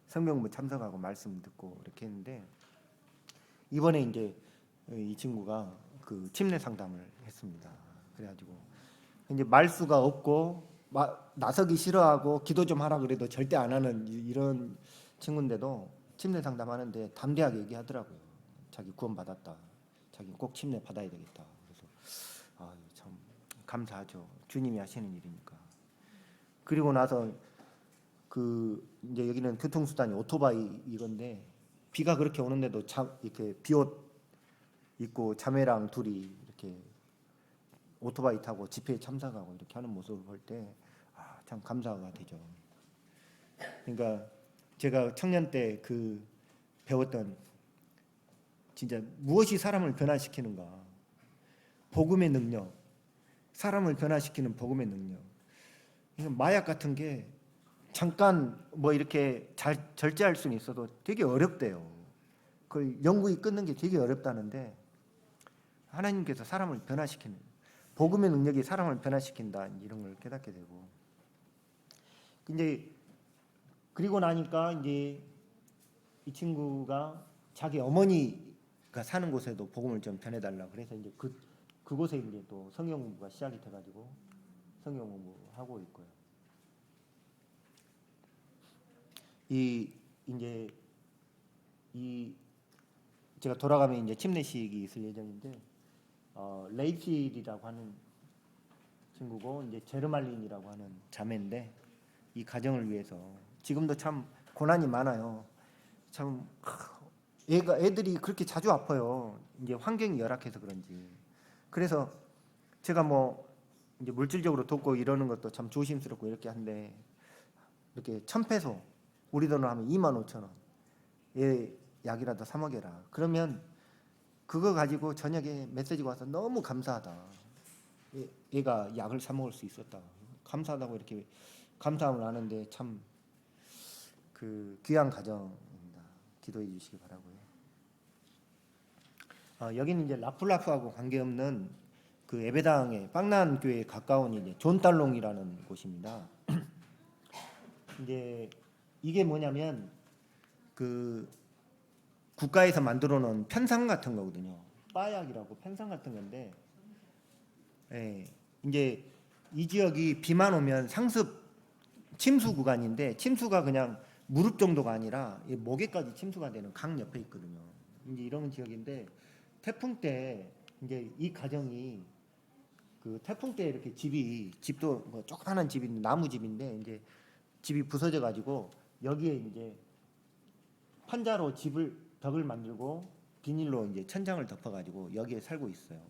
[SPEAKER 1] 성경 공부 참석하고 말씀 듣고 이렇게 했는데, 이번에 이제 이 친구가 그 침례 상담을 했습니다. 그래가지고 이제 말수가 없고 나서기 싫어하고 기도 좀 하라 그래도 절대 안 하는 이런 친구인데도 침례 상담하는데 담대하게 얘기하더라고요. 자기 구원받았다. 자기 꼭 침례 받아야 되겠다. 그래서 참 감사하죠. 주님이 하시는 일이니까. 그리고 나서 이제 여기는 교통수단이 오토바이 이건데 비가 그렇게 오는데도 이렇게 비옷 입고 자매랑 둘이 이렇게 오토바이 타고 집회에 참석하고 이렇게 하는 모습을 볼 때 참 감사가 되죠. 그러니까 제가 청년 때 배웠던 진짜 무엇이 사람을 변화시키는가? 복음의 능력, 사람을 변화시키는 복음의 능력. 마약 같은 게 잠깐 뭐 이렇게 절제할 수는 있어도 되게 어렵대요. 그걸 영구히 끊는 게 되게 어렵다는데 하나님께서 사람을 변화시키는 복음의 능력이 사람을 변화시킨다 이런 걸 깨닫게 되고 이제 그리고 나니까 이제 이 친구가 자기 어머니가 사는 곳에도 복음을 좀 전해달라 그래서 이제 그곳에 이제 또 성경 공부가 시작이 돼가지고 성경 공부하고 있고요. 이제 제가 돌아가면 이제 침례식이 있을 예정인데 레이첼이라고 하는 친구고 이제 제르말린이라고 하는 자매인데 이 가정을 위해서 지금도 참 고난이 많아요. 참 애들이 그렇게 자주 아파요. 이제 환경이 열악해서 그런지. 그래서 제가 뭐 이제 물질적으로 돕고 이러는 것도 참 조심스럽고 이렇게 한데 이렇게 1,000페소 우리 돈으로 하면 25,000원 얘 약이라도 사 먹여라. 그러면 그거 가지고 저녁에 메시지가 와서 너무 감사하다. 얘가 약을 사 먹을 수 있었다. 감사하다고 이렇게 감사함을 하는데 참 귀한 가정입니다. 기도해 주시기 바라고요. 여기는 이제 라플라프하고 관계없는 에베당의 빵난 교회에 가까운 이제 존달롱이라는 곳입니다. 이제 이게 뭐냐면 국가에서 만들어 놓은 편상 같은 거거든요. 빠약이라고 편상 같은 건데, 이제 이 지역이 비만 오면 상습 침수 구간인데 침수가 그냥 무릎 정도가 아니라 목에까지 침수가 되는 강 옆에 있거든요. 이제 이런 지역인데 태풍 때 이제 이 가정이 태풍 때 이렇게 집도 뭐 조그마한 집인데 나무 집인데 이제 집이 부서져 가지고 여기에 이제 판자로 벽을 만들고 비닐로 이제 천장을 덮어 가지고 여기에 살고 있어요.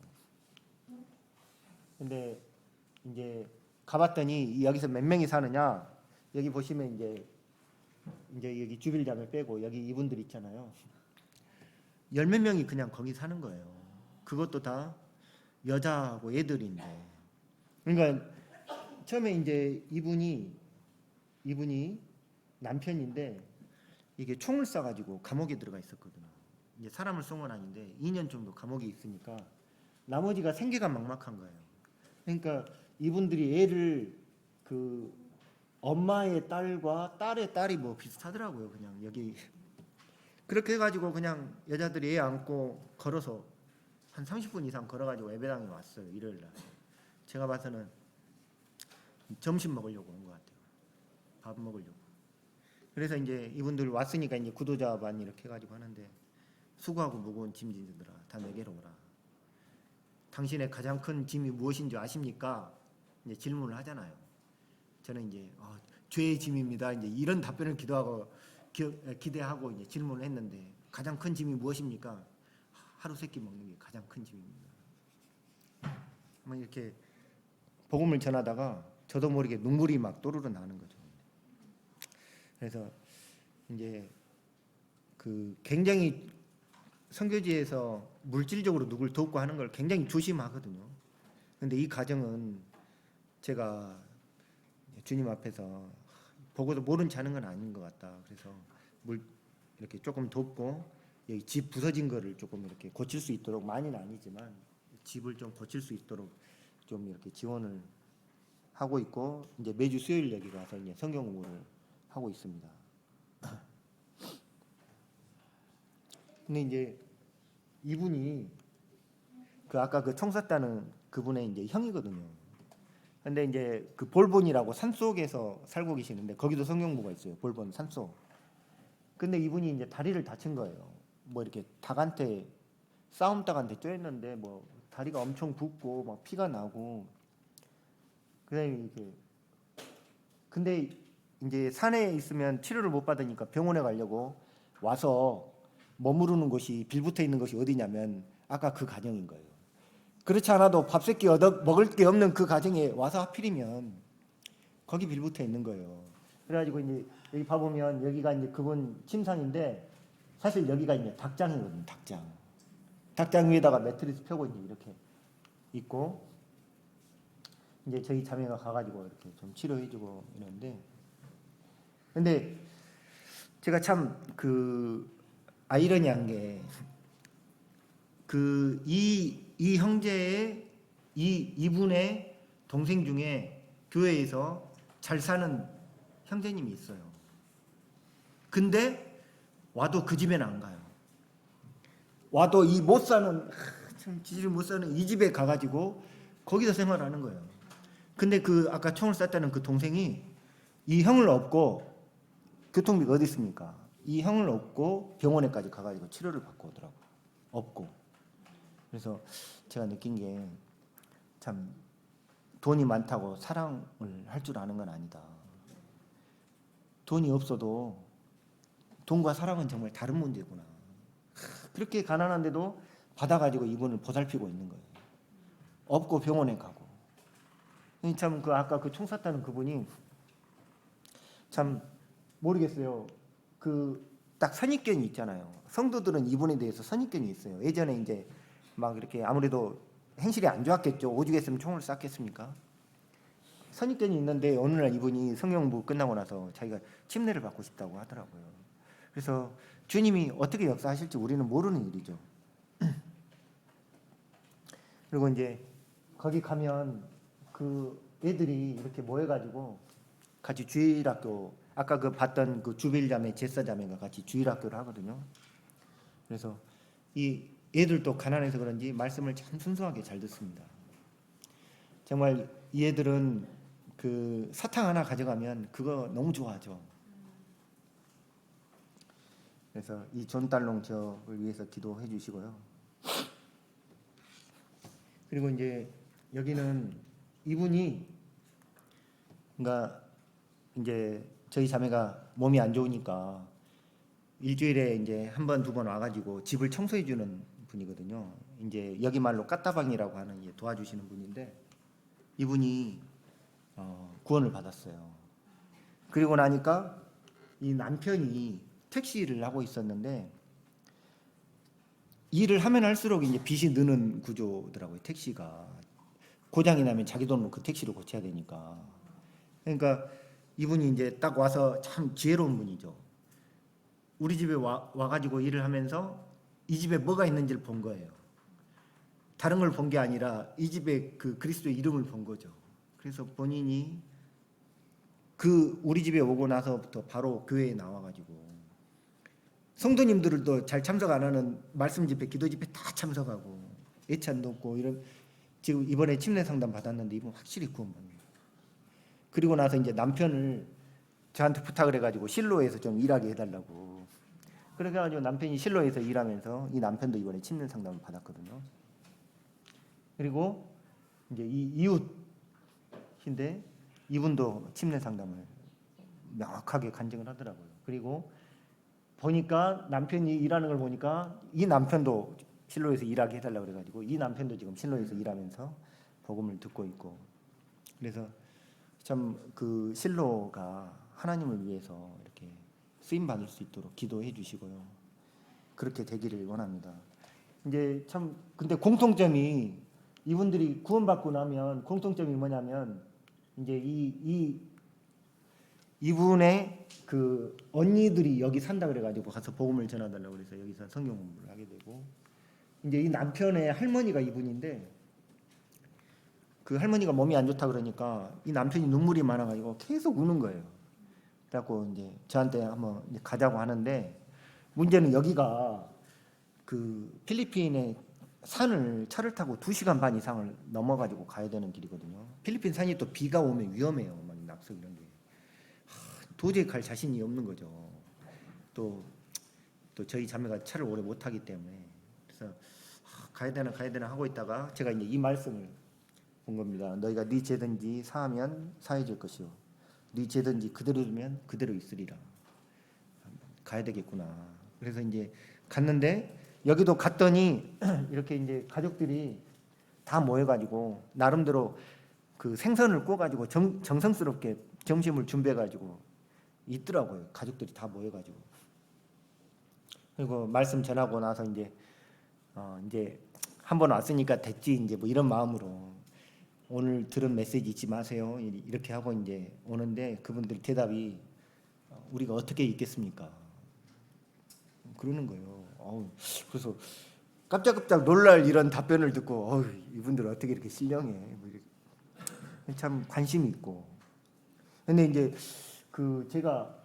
[SPEAKER 1] 근데 이제 가봤더니 여기서 몇 명이 사느냐? 여기 보시면 이제 여기 주빌장을 빼고 여기 이분들 있잖아요. 10몇 명이 그냥 거기 사는 거예요. 그것도 다 여자하고 애들인데. 그러니까 처음에 이제 이분이 남편인데 이게 총을 쏴가지고 감옥에 들어가 있었거든요. 이제 사람을 쏜 건 아닌데 2년 정도 감옥에 있으니까 나머지가 생계가 막막한 거예요. 그러니까 이분들이 애를 엄마의 딸과 딸의 딸이 뭐 비슷하더라고요. 그냥 여기 그렇게 해가지고 그냥 여자들이 애 안고 걸어서 한 30분 이상 걸어가지고 예배당에 왔어요. 일요일 날. 제가 봐서는 점심 먹으려고 온 것 같아요. 밥 먹으려고. 그래서 이제 이분들 왔으니까 이제 구도자 반 이렇게 해가지고 하는데 수고하고 무거운 짐지들아 다 내게로 오라. 당신의 가장 큰 짐이 무엇인지 아십니까? 이제 질문을 하잖아요. 저는 이제 죄의 짐입니다. 이제 이런 답변을 기대하고 이제 질문을 했는데 가장 큰 짐이 무엇입니까? 하루 세끼 먹는 게 가장 큰 짐입니다. 뭐 이렇게 복음을 전하다가 저도 모르게 눈물이 막 또르르 나는 거죠. 그래서 이제 굉장히 선교지에서 물질적으로 누굴 돕고 하는 걸 굉장히 조심하거든요. 근데 이 가정은 제가 주님 앞에서 보고도 모른 체 하는 건 아닌 것 같다. 그래서 이렇게 조금 돕고 여기 집 부서진 거를 조금 이렇게 고칠 수 있도록, 많이는 아니지만 집을 좀 고칠 수 있도록 좀 이렇게 지원을 하고 있고 이제 매주 수요일 여기 가서 이제 성경 공부를 하고 있습니다. 근데 이제 이분이 아까 총 쐈다는 그분의 이제 형이거든요. 근데 이제 그 볼본이라고 산속에서 살고 계시는데 거기도 성경부가 있어요. 볼본 산속. 근데 이분이 이제 다리를 다친 거예요. 뭐 이렇게 닭한테 싸움닭한테 쬐었는데 뭐 다리가 엄청 붓고 막 피가 나고 그다음에 이렇게 근데 이제 산에 있으면 치료를 못 받으니까 병원에 가려고 와서 머무르는 곳이 빌붙어 있는 곳이 어디냐면 아까 그 가정인 거예요. 그렇지 않아도 밥 새끼 얻어 먹을 게 없는 그 가정에 와서 하필이면 거기 빌붙어 있는 거예요. 그래가지고 이제 여기 봐보면 여기가 이제 그분 침상인데 사실 여기가 이제 닭장이거든요. 닭장. 닭장 위에다가 매트리스 펴고 이제 이렇게 있고 이제 저희 자매가 가가지고 이렇게 좀 치료해주고 이러는데 근데 제가 참 그 아이러니한 게 그 이 형제의 이분의 동생 중에 교회에서 잘 사는 형제님이 있어요. 근데 와도 그 집에는 안 가요. 와도 이 못 사는 참 지지를 못 사는 이 집에 가가지고 거기서 생활하는 거예요. 근데 그 아까 총을 쐈다는 그 동생이 이 형을 업고 교통비가 어디 있습니까? 이 형을 업고 병원에까지 가가지고 치료를 받고 오더라고요. 업고. 그래서 제가 느낀 게 참 돈이 많다고 사랑을 할 줄 아는 건 아니다. 돈이 없어도 돈과 사랑은 정말 다른 문제구나. 그렇게 가난한데도 받아가지고 이분을 보살피고 있는 거예요. 업고 병원에 가고. 참 그 아까 그 총 쐈다는 그분이 참 모르겠어요. 그 딱 선입견이 있잖아요. 성도들은 이분에 대해서 선입견이 있어요. 예전에 이제 막 이렇게 아무래도 행실이 안 좋았겠죠. 오죽했으면 총을 쐈겠습니까? 선입견이 있는데 어느 날 이분이 성경부 끝나고 나서 자기가 침례를 받고 싶다고 하더라고요. 그래서 주님이 어떻게 역사하실지 우리는 모르는 일이죠. 그리고 이제 거기 가면 그 애들이 이렇게 모여가지고 같이 주일학교 아까 그 봤던 그 주빌자매 제사자매가 같이 주일학교를 하거든요. 그래서 이 애들도 가난해서 그런지 말씀을 참 순수하게 잘 듣습니다. 정말 이 애들은 그 사탕 하나 가져가면 그거 너무 좋아하죠. 그래서 이 존달롱 지역을 위해서 기도해 주시고요. 그리고 이제 여기는 이분이 그러니까 이제 저희 자매가 몸이 안 좋으니까 일주일에 이제 한 번, 두 번 와가지고 집을 청소해 주는 분이거든요. 이제 여기 말로 까따방이라고 하는 이제 도와주시는 분인데 이분이 구원을 받았어요. 그리고 나니까 이 남편이 택시를 하고 있었는데 일을 하면 할수록 이제 빚이 느는 구조더라고요. 택시가 고장이 나면 자기 돈으로 그 택시를 고쳐야 되니까. 그러니까 이분이 이제 딱 와서 참 지혜로운 분이죠. 우리 집에 와가지고 일을 하면서 이 집에 뭐가 있는지를 본 거예요. 다른 걸 본 게 아니라 이 집에 그 그리스도의 이름을 본 거죠. 그래서 본인이 그 우리 집에 오고 나서부터 바로 교회에 나와가지고 성도님들도 잘 참석 안 하는 말씀 집회, 기도 집회 다 참석하고 예찬도 없고 이런 지금 이번에 침례 상담 받았는데 이분 확실히 구원받는. 그리고 나서 이제 남편을 저한테 부탁을 해가지고 실로에서 좀 일하게 해달라고. 그래가지고 남편이 실로에서 일하면서 이 남편도 이번에 침례 상담을 받았거든요. 그리고 이제 이 이웃인데 이분도 침례 상담을 명확하게 간증을 하더라고요. 그리고 보니까 남편이 일하는 걸 보니까 이 남편도 실로에서 일하게 해달라고 그래가지고 이 남편도 지금 실로에서 일하면서 복음을 듣고 있고. 그래서 참 그 실로가 하나님을 위해서 이렇게 쓰임 받을 수 있도록 기도해 주시고요. 그렇게 되기를 원합니다. 이제 참 근데 공통점이 이분들이 구원받고 나면 공통점이 뭐냐면 이제 이분의 그 언니들이 여기 산다 그래가지고 가서 복음을 전하달라고 그래서 여기서 성경 공부를 하게 되고 이제 이 남편의 할머니가 이분인데 그 할머니가 몸이 안 좋다 그러니까 이 남편이 눈물이 많아가지고 계속 우는 거예요. 그래갖고 이제 저한테 한번 이제 가자고 하는데 문제는 여기가 그 필리핀의 산을 차를 타고 2시간 반 이상을 넘어가지고 가야 되는 길이거든요. 필리핀 산이 또 비가 오면 위험해요. 막 낙석 이런 게. 도저히 갈 자신이 없는 거죠. 또 저희 자매가 차를 오래 못 타기 때문에. 그래서 가야 되나 하고 있다가 제가 이제 이 말씀을 본 겁니다. 너희가 네 죄든지 사하면 사해질 것이요 네 죄든지 그대로 두면 그대로 있으리라. 가야 되겠구나. 그래서 이제 갔는데 여기도 갔더니 이렇게 이제 가족들이 다 모여가지고 나름대로 그 생선을 구워가지고 정성스럽게 점심을 준비해가지고 있더라고요. 가족들이 다 모여가지고. 그리고 말씀 전하고 나서 이제 한 번 왔으니까 됐지 이제 뭐 이런 마음으로 오늘 들은 메시지 잊지 마세요 이렇게 하고 이제 오는데 그분들 대답이 우리가 어떻게 있겠습니까? 그러는 거예요. 그래서 깜짝깜짝 놀랄 이런 답변을 듣고 이분들 어떻게 이렇게 신령해? 뭐 이렇게 참 관심이 있고. 근데 이제 그 제가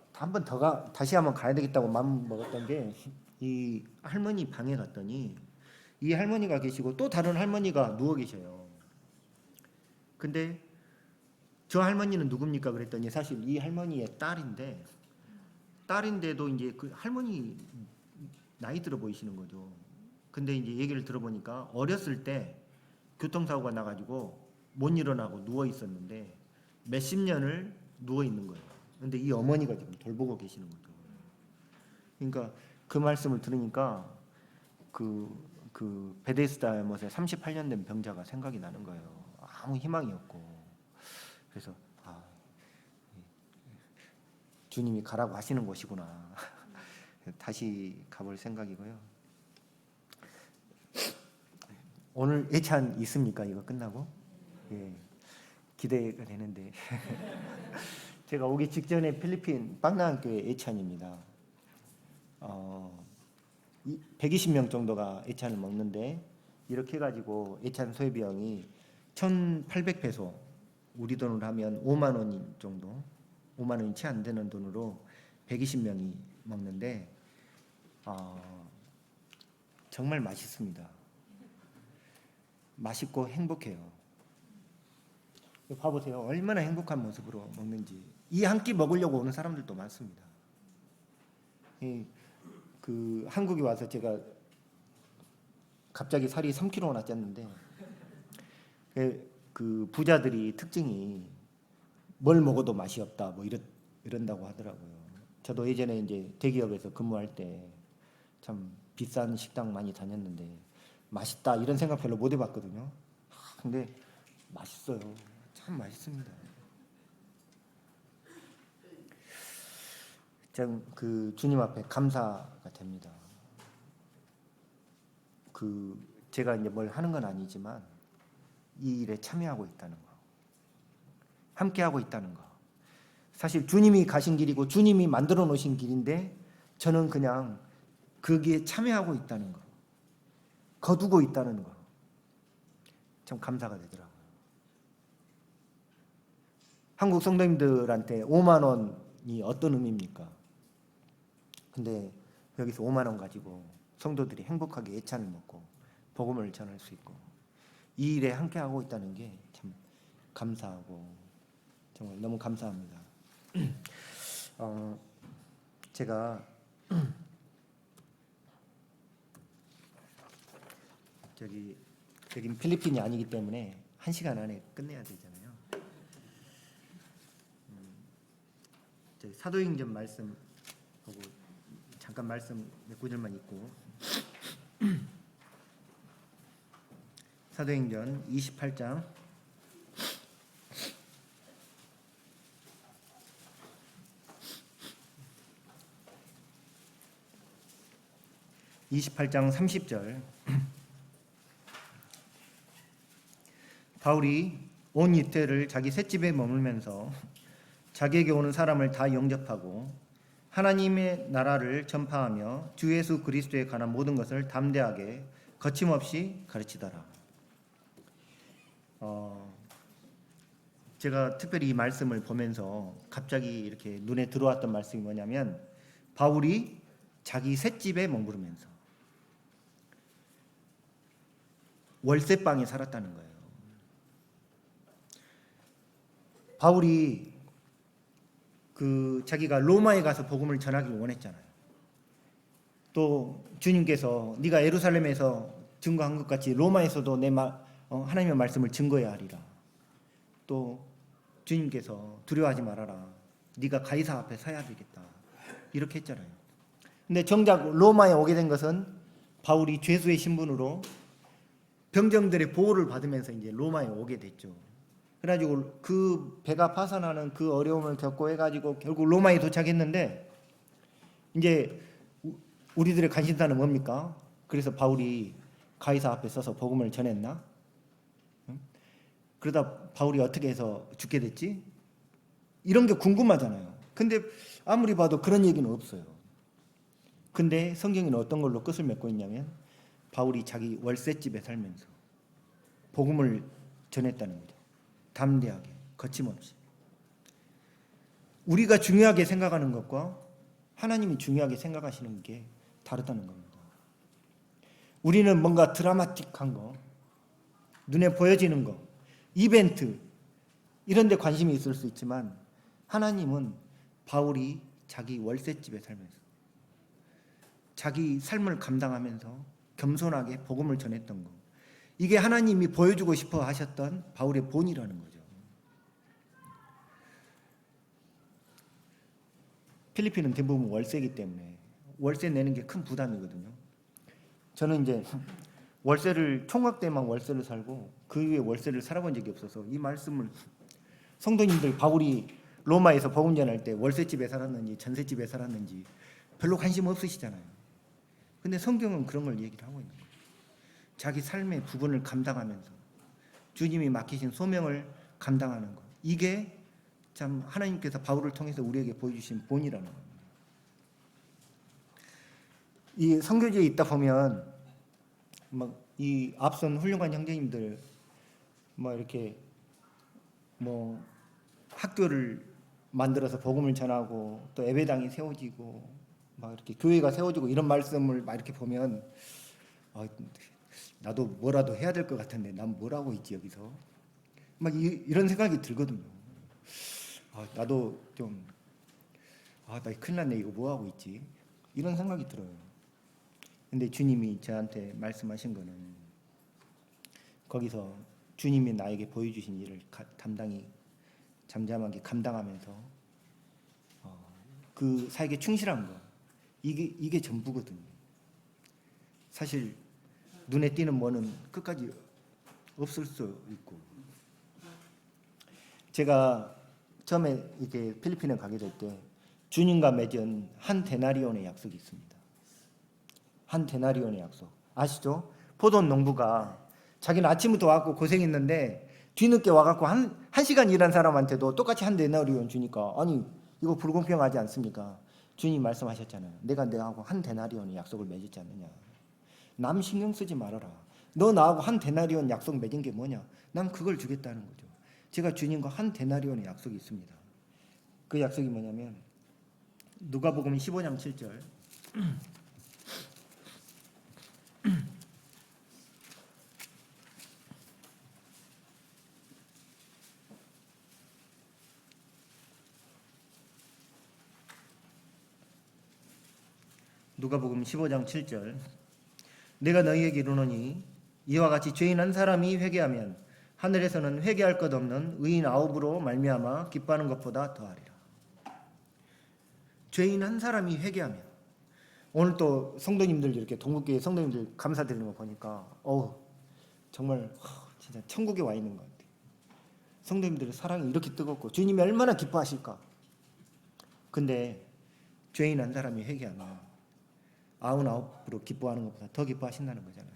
[SPEAKER 1] 다시 한번 가야 되겠다고 마음 먹었던 게 이 할머니 방에 갔더니 이 할머니가 계시고 또 다른 할머니가 누워 계셔요. 근데 저 할머니는 누굽니까? 그랬더니 사실 이 할머니의 딸인데도 이제 그 할머니 나이 들어 보이시는 거죠. 근데 이제 얘기를 들어보니까 어렸을 때 교통사고가 나가지고 못 일어나고 누워 있었는데 몇십 년을 누워 있는 거예요. 근데 이 어머니가 지금 돌보고 계시는 거죠. 그러니까 그 말씀을 들으니까 그 베데스다 못에 38년 된 병자가 생각이 나는 거예요. 아무 희망이 없고. 그래서 주님이 가라고 하시는 곳이구나. 다시 가볼 생각이고요. 오늘 예찬 있습니까? 이거 끝나고? 예, 기대가 되는데 제가 오기 직전에 필리핀 빵나안교회 예찬입니다. 120명 정도가 예찬을 먹는데 이렇게 해가지고 예찬 소요비용이 1,800페소 우리 돈으로 하면 5만 원 정도 5만 원이 채 안 되는 돈으로 120명이 먹는데 정말 맛있습니다. 맛있고 행복해요. 봐보세요. 얼마나 행복한 모습으로 먹는지. 이 한 끼 먹으려고 오는 사람들도 많습니다. 그 한국에 와서 제가 갑자기 살이 3kg나 쪘는데 그 부자들이 특징이 뭘 먹어도 맛이 없다 뭐 이런다고 하더라고요. 저도 예전에 이제 대기업에서 근무할 때 참 비싼 식당 많이 다녔는데 맛있다 이런 생각 별로 못 해봤거든요. 근데 맛있어요. 참 맛있습니다. 참 그 주님 앞에 감사가 됩니다. 그 제가 이제 뭘 하는 건 아니지만 이 일에 참여하고 있다는 거, 함께 하고 있다는 거. 사실 주님이 가신 길이고 주님이 만들어 놓으신 길인데 저는 그냥 거기에 참여하고 있다는 거, 거두고 있다는 거, 참 감사가 되더라고요. 한국 성도님들한테 5만 원이 어떤 의미입니까? 근데 여기서 5만 원 가지고 성도들이 행복하게 예찬을 먹고 복음을 전할 수 있고 이 일에 함께 하고 있다는 게 참 감사하고 정말 너무 감사합니다. 제가 여긴 필리핀이 아니기 때문에 1시간 안에 끝내야 되잖아요. 저희 사도행전 말씀 보고 잠깐 말씀 몇 구절만 읽고 사도행전 28장 30절 바울이 온 이태를 자기 셋집에 머물면서 자기에게 오는 사람을 다 영접하고 하나님의 나라를 전파하며 주 예수 그리스도에 관한 모든 것을 담대하게 거침없이 가르치더라. 제가 특별히 이 말씀을 보면서 갑자기 이렇게 눈에 들어왔던 말씀이 뭐냐면 바울이 자기 셋집에 머무르면서 월세방에 살았다는 거예요. 바울이 자기가 로마에 가서 복음을 전하기를 원했잖아요. 또 주님께서 네가 예루살렘에서 증거한 것 같이 로마에서도 하나님의 말씀을 증거해야 하리라. 또 주님께서 두려워하지 말아라. 네가 가이사 앞에 서야 되겠다. 이렇게 했잖아요. 근데 정작 로마에 오게 된 것은 바울이 죄수의 신분으로 병정들의 보호를 받으면서 이제 로마에 오게 됐죠. 그래가지고 그 배가 파산하는 그 어려움을 겪고 해가지고 결국 로마에 도착했는데, 이제 우리들의 관심사는 뭡니까? 그래서 바울이 가이사 앞에 서서 복음을 전했나? 그러다 바울이 어떻게 해서 죽게 됐지? 이런 게 궁금하잖아요. 근데 아무리 봐도 그런 얘기는 없어요. 근데 성경에는 어떤 걸로 끝을 맺고 있냐면 바울이 자기 월세집에 살면서 복음을 전했다는 거죠. 담대하게, 거침없이. 우리가 중요하게 생각하는 것과 하나님이 중요하게 생각하시는 게 다르다는 겁니다. 우리는 뭔가 드라마틱한 거, 눈에 보여지는 거, 이벤트 이런 데 관심이 있을 수 있지만 하나님은 바울이 자기 월세집에 살면서 자기 삶을 감당하면서 겸손하게 복음을 전했던 거, 이게 하나님이 보여주고 싶어 하셨던 바울의 본이라는 거죠. 필리핀은 대부분 월세이기 때문에 월세 내는 게 큰 부담이거든요. 저는 이제 월세를 총각 때만 월세를 살고 그 이후에 월세를 살아본 적이 없어서 이 말씀을, 성도님들 바울이 로마에서 복음 전할 때 월세집에 살았는지 전세집에 살았는지 별로 관심 없으시잖아요. 근데 성경은 그런 걸 얘기를 하고 있는 거예요. 자기 삶의 부분을 감당하면서 주님이 맡기신 소명을 감당하는 것, 이게 참 하나님께서 바울을 통해서 우리에게 보여주신 본이라는 겁니다. 이 선교지에 있다 보면 이 앞선 훌륭한 형제님들 이렇게 학교를 만들어서 복음을 전하고 또 예배당이 세워지고 이렇게 교회가 세워지고 이런 말씀을 이렇게 보면 나도 뭐라도 해야 될 것 같은데 난 뭘 하고 있지 여기서, 이런 생각이 들거든요. 나도 좀 나 큰일 났네, 이거 뭐 하고 있지, 이런 생각이 들어요. 근데 주님이 저한테 말씀하신 거는 거기서 주님이 나에게 보여주신 일을 담당히 잠잠하게 감당하면서 그 사역에 충실한 거, 이게 전부거든요. 사실 눈에 띄는 뭐는 끝까지 없을 수 있고, 제가 처음에 이제 필리핀에 가게 될 때 주님과 맺은 한 데나리온의 약속이 있습니다. 한 데나리온의 약속 아시죠? 포도원 농부가 자기는 아침부터 와갖고 고생했는데 뒤늦게 와갖고 한 시간 일한 사람한테도 똑같이 한 데나리온 주니까, 아니 이거 불공평하지 않습니까? 주님 말씀하셨잖아요. 내가 너하고 한 데나리온의 약속을 맺었지 않느냐. 남 신경 쓰지 말아라. 너 나하고 한 데나리온 약속 맺은 게 뭐냐. 난 그걸 주겠다는 거죠. 제가 주님과 한 데나리온의 약속이 있습니다. 그 약속이 뭐냐면 누가복음 15장 7절. 누가복음 15장 7절. 내가 너희에게 이르노니 이와 같이 죄인 한 사람이 회개하면 하늘에서는 회개할 것 없는 의인 9으로 말미암아 기뻐하는 것보다 더하리라. 죄인 한 사람이 회개하면, 오늘 또 성도님들 이렇게 동국교회 성도님들 감사드리는 거 보니까 정말 진짜 천국에 와 있는 것 같아요. 성도님들의 사랑이 이렇게 뜨겁고 주님이 얼마나 기뻐하실까. 근데 죄인 한 사람이 회개하면 99으로 기뻐하는 것보다 더 기뻐하신다는 거잖아요.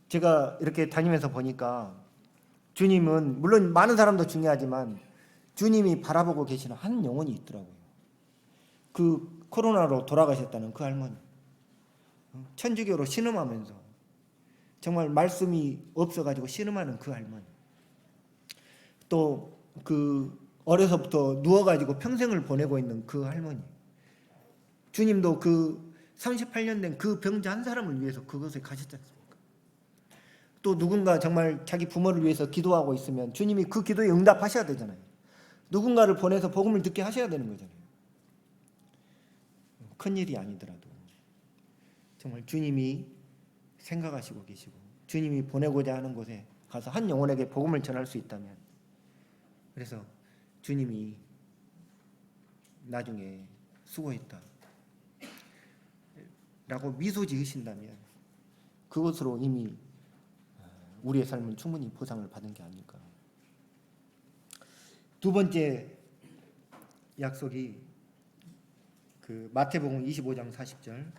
[SPEAKER 1] 제가 이렇게 다니면서 보니까 주님은 물론 많은 사람도 중요하지만 주님이 바라보고 계시는 한 영혼이 있더라고요. 그 코로나로 돌아가셨다는 그 할머니, 천주교로 신음하면서 정말 말씀이 없어가지고 신음하는 그 할머니, 또 그 어려서부터 누워가지고 평생을 보내고 있는 그 할머니, 주님도 그 38년 된 그 병자 한 사람을 위해서 그곳에 가셨지 않습니까? 또 누군가 정말 자기 부모를 위해서 기도하고 있으면 주님이 그 기도에 응답하셔야 되잖아요. 누군가를 보내서 복음을 듣게 하셔야 되는 거잖아요. 큰일이 아니더라도 정말 주님이 생각하시고 계시고 주님이 보내고자 하는 곳에 가서 한 영혼에게 복음을 전할 수 있다면, 그래서 주님이 나중에 수고했다 라고 미소 지으신다면 그것으로 이미 우리의 삶은 충분히 보상을 받은 게 아닐까. 두 번째 약속이 그 마태복음 25장 40절.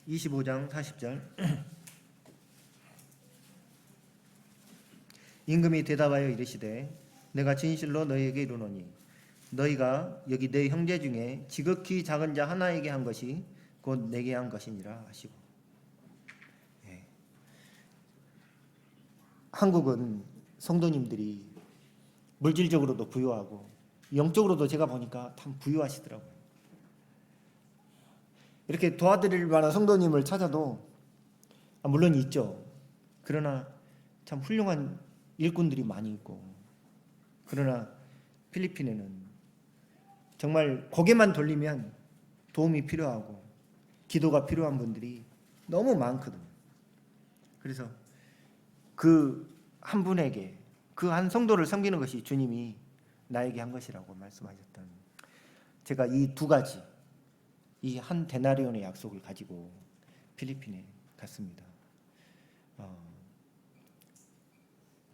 [SPEAKER 1] (25장 40절) 임금이 대답하여 이르시되 내가 진실로 너희에게 이르노니 너희가 여기 내 형제 중에 지극히 작은 자 하나에게 한 것이 곧 내게 한 것이니라 하시고. 예. 한국은 성도님들이 물질적으로도 부유하고 영적으로도 제가 보니까 참 부유하시더라고요. 이렇게 도와드릴 만한 성도님을 찾아도 물론 있죠. 그러나 참 훌륭한 일꾼들이 많이 있고, 그러나 필리핀에는 정말 고개만 돌리면 도움이 필요하고 기도가 필요한 분들이 너무 많거든요. 그래서 그 한 분에게, 그 한 성도를 섬기는 것이 주님이 나에게 한 것이라고 말씀하셨던, 제가 이 두 가지, 이 한 데나리온의 약속을 가지고 필리핀에 갔습니다.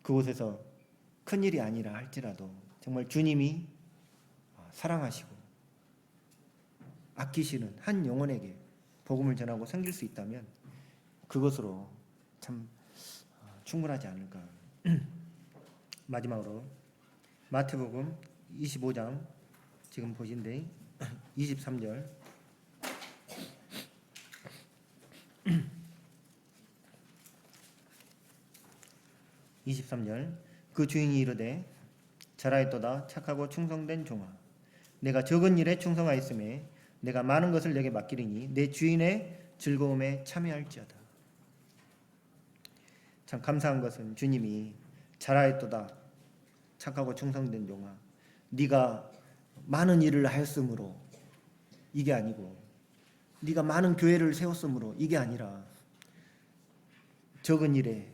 [SPEAKER 1] 그곳에서 큰일이 아니라 할지라도 정말 주님이 사랑하시고 아끼시는 한 영혼에게 복음을 전하고 섬길 수 있다면 그것으로 참 충분하지 않을까. 마지막으로 마태복음 25장 지금 보신데 23절. 23절. 그 주인이 이르되 잘하였도다 착하고 충성된 종아, 내가 적은 일에 충성하였음에 내가 많은 것을 내게 맡기리니 내 주인의 즐거움에 참여할지어다. 참 감사한 것은 주님이 잘하였도다 착하고 충성된 종아, 네가 많은 일을 하였으므로 이게 아니고, 네가 많은 교회를 세웠으므로 이게 아니라 적은 일에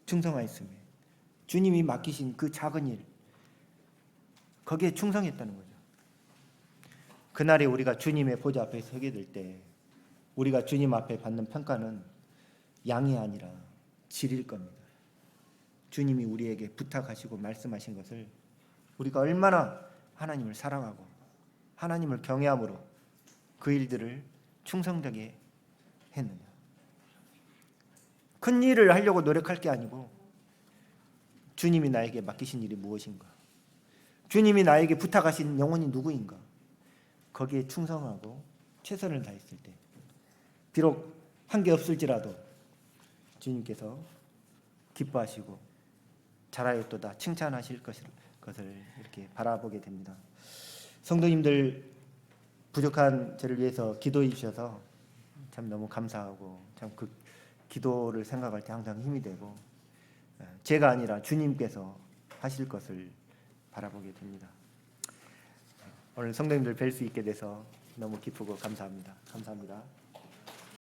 [SPEAKER 1] 충성하였으며 주님이 맡기신 그 작은 일, 거기에 충성했다는 거죠. 그날에 우리가 주님의 보좌 앞에 서게 될 때 우리가 주님 앞에 받는 평가는 양이 아니라 질일 겁니다. 주님이 우리에게 부탁하시고 말씀하신 것을 우리가 얼마나 하나님을 사랑하고 하나님을 경외함으로 그 일들을 충성되게 했느냐. 큰 일을 하려고 노력할 게 아니고 주님이 나에게 맡기신 일이 무엇인가, 주님이 나에게 부탁하신 영혼이 누구인가, 거기에 충성하고 최선을 다했을 때 비록 한 게 없을지라도 주님께서 기뻐하시고 잘하였도다 칭찬하실 것을 이렇게 바라보게 됩니다. 성도님들 부족한 저를 위해서 기도해 주셔서 참 너무 감사하고, 참 그 기도를 생각할 때 항상 힘이 되고, 제가 아니라 주님께서 하실 것을 바라보게 됩니다. 오늘 성도님들 뵐 수 있게 돼서 너무 기쁘고 감사합니다. 감사합니다.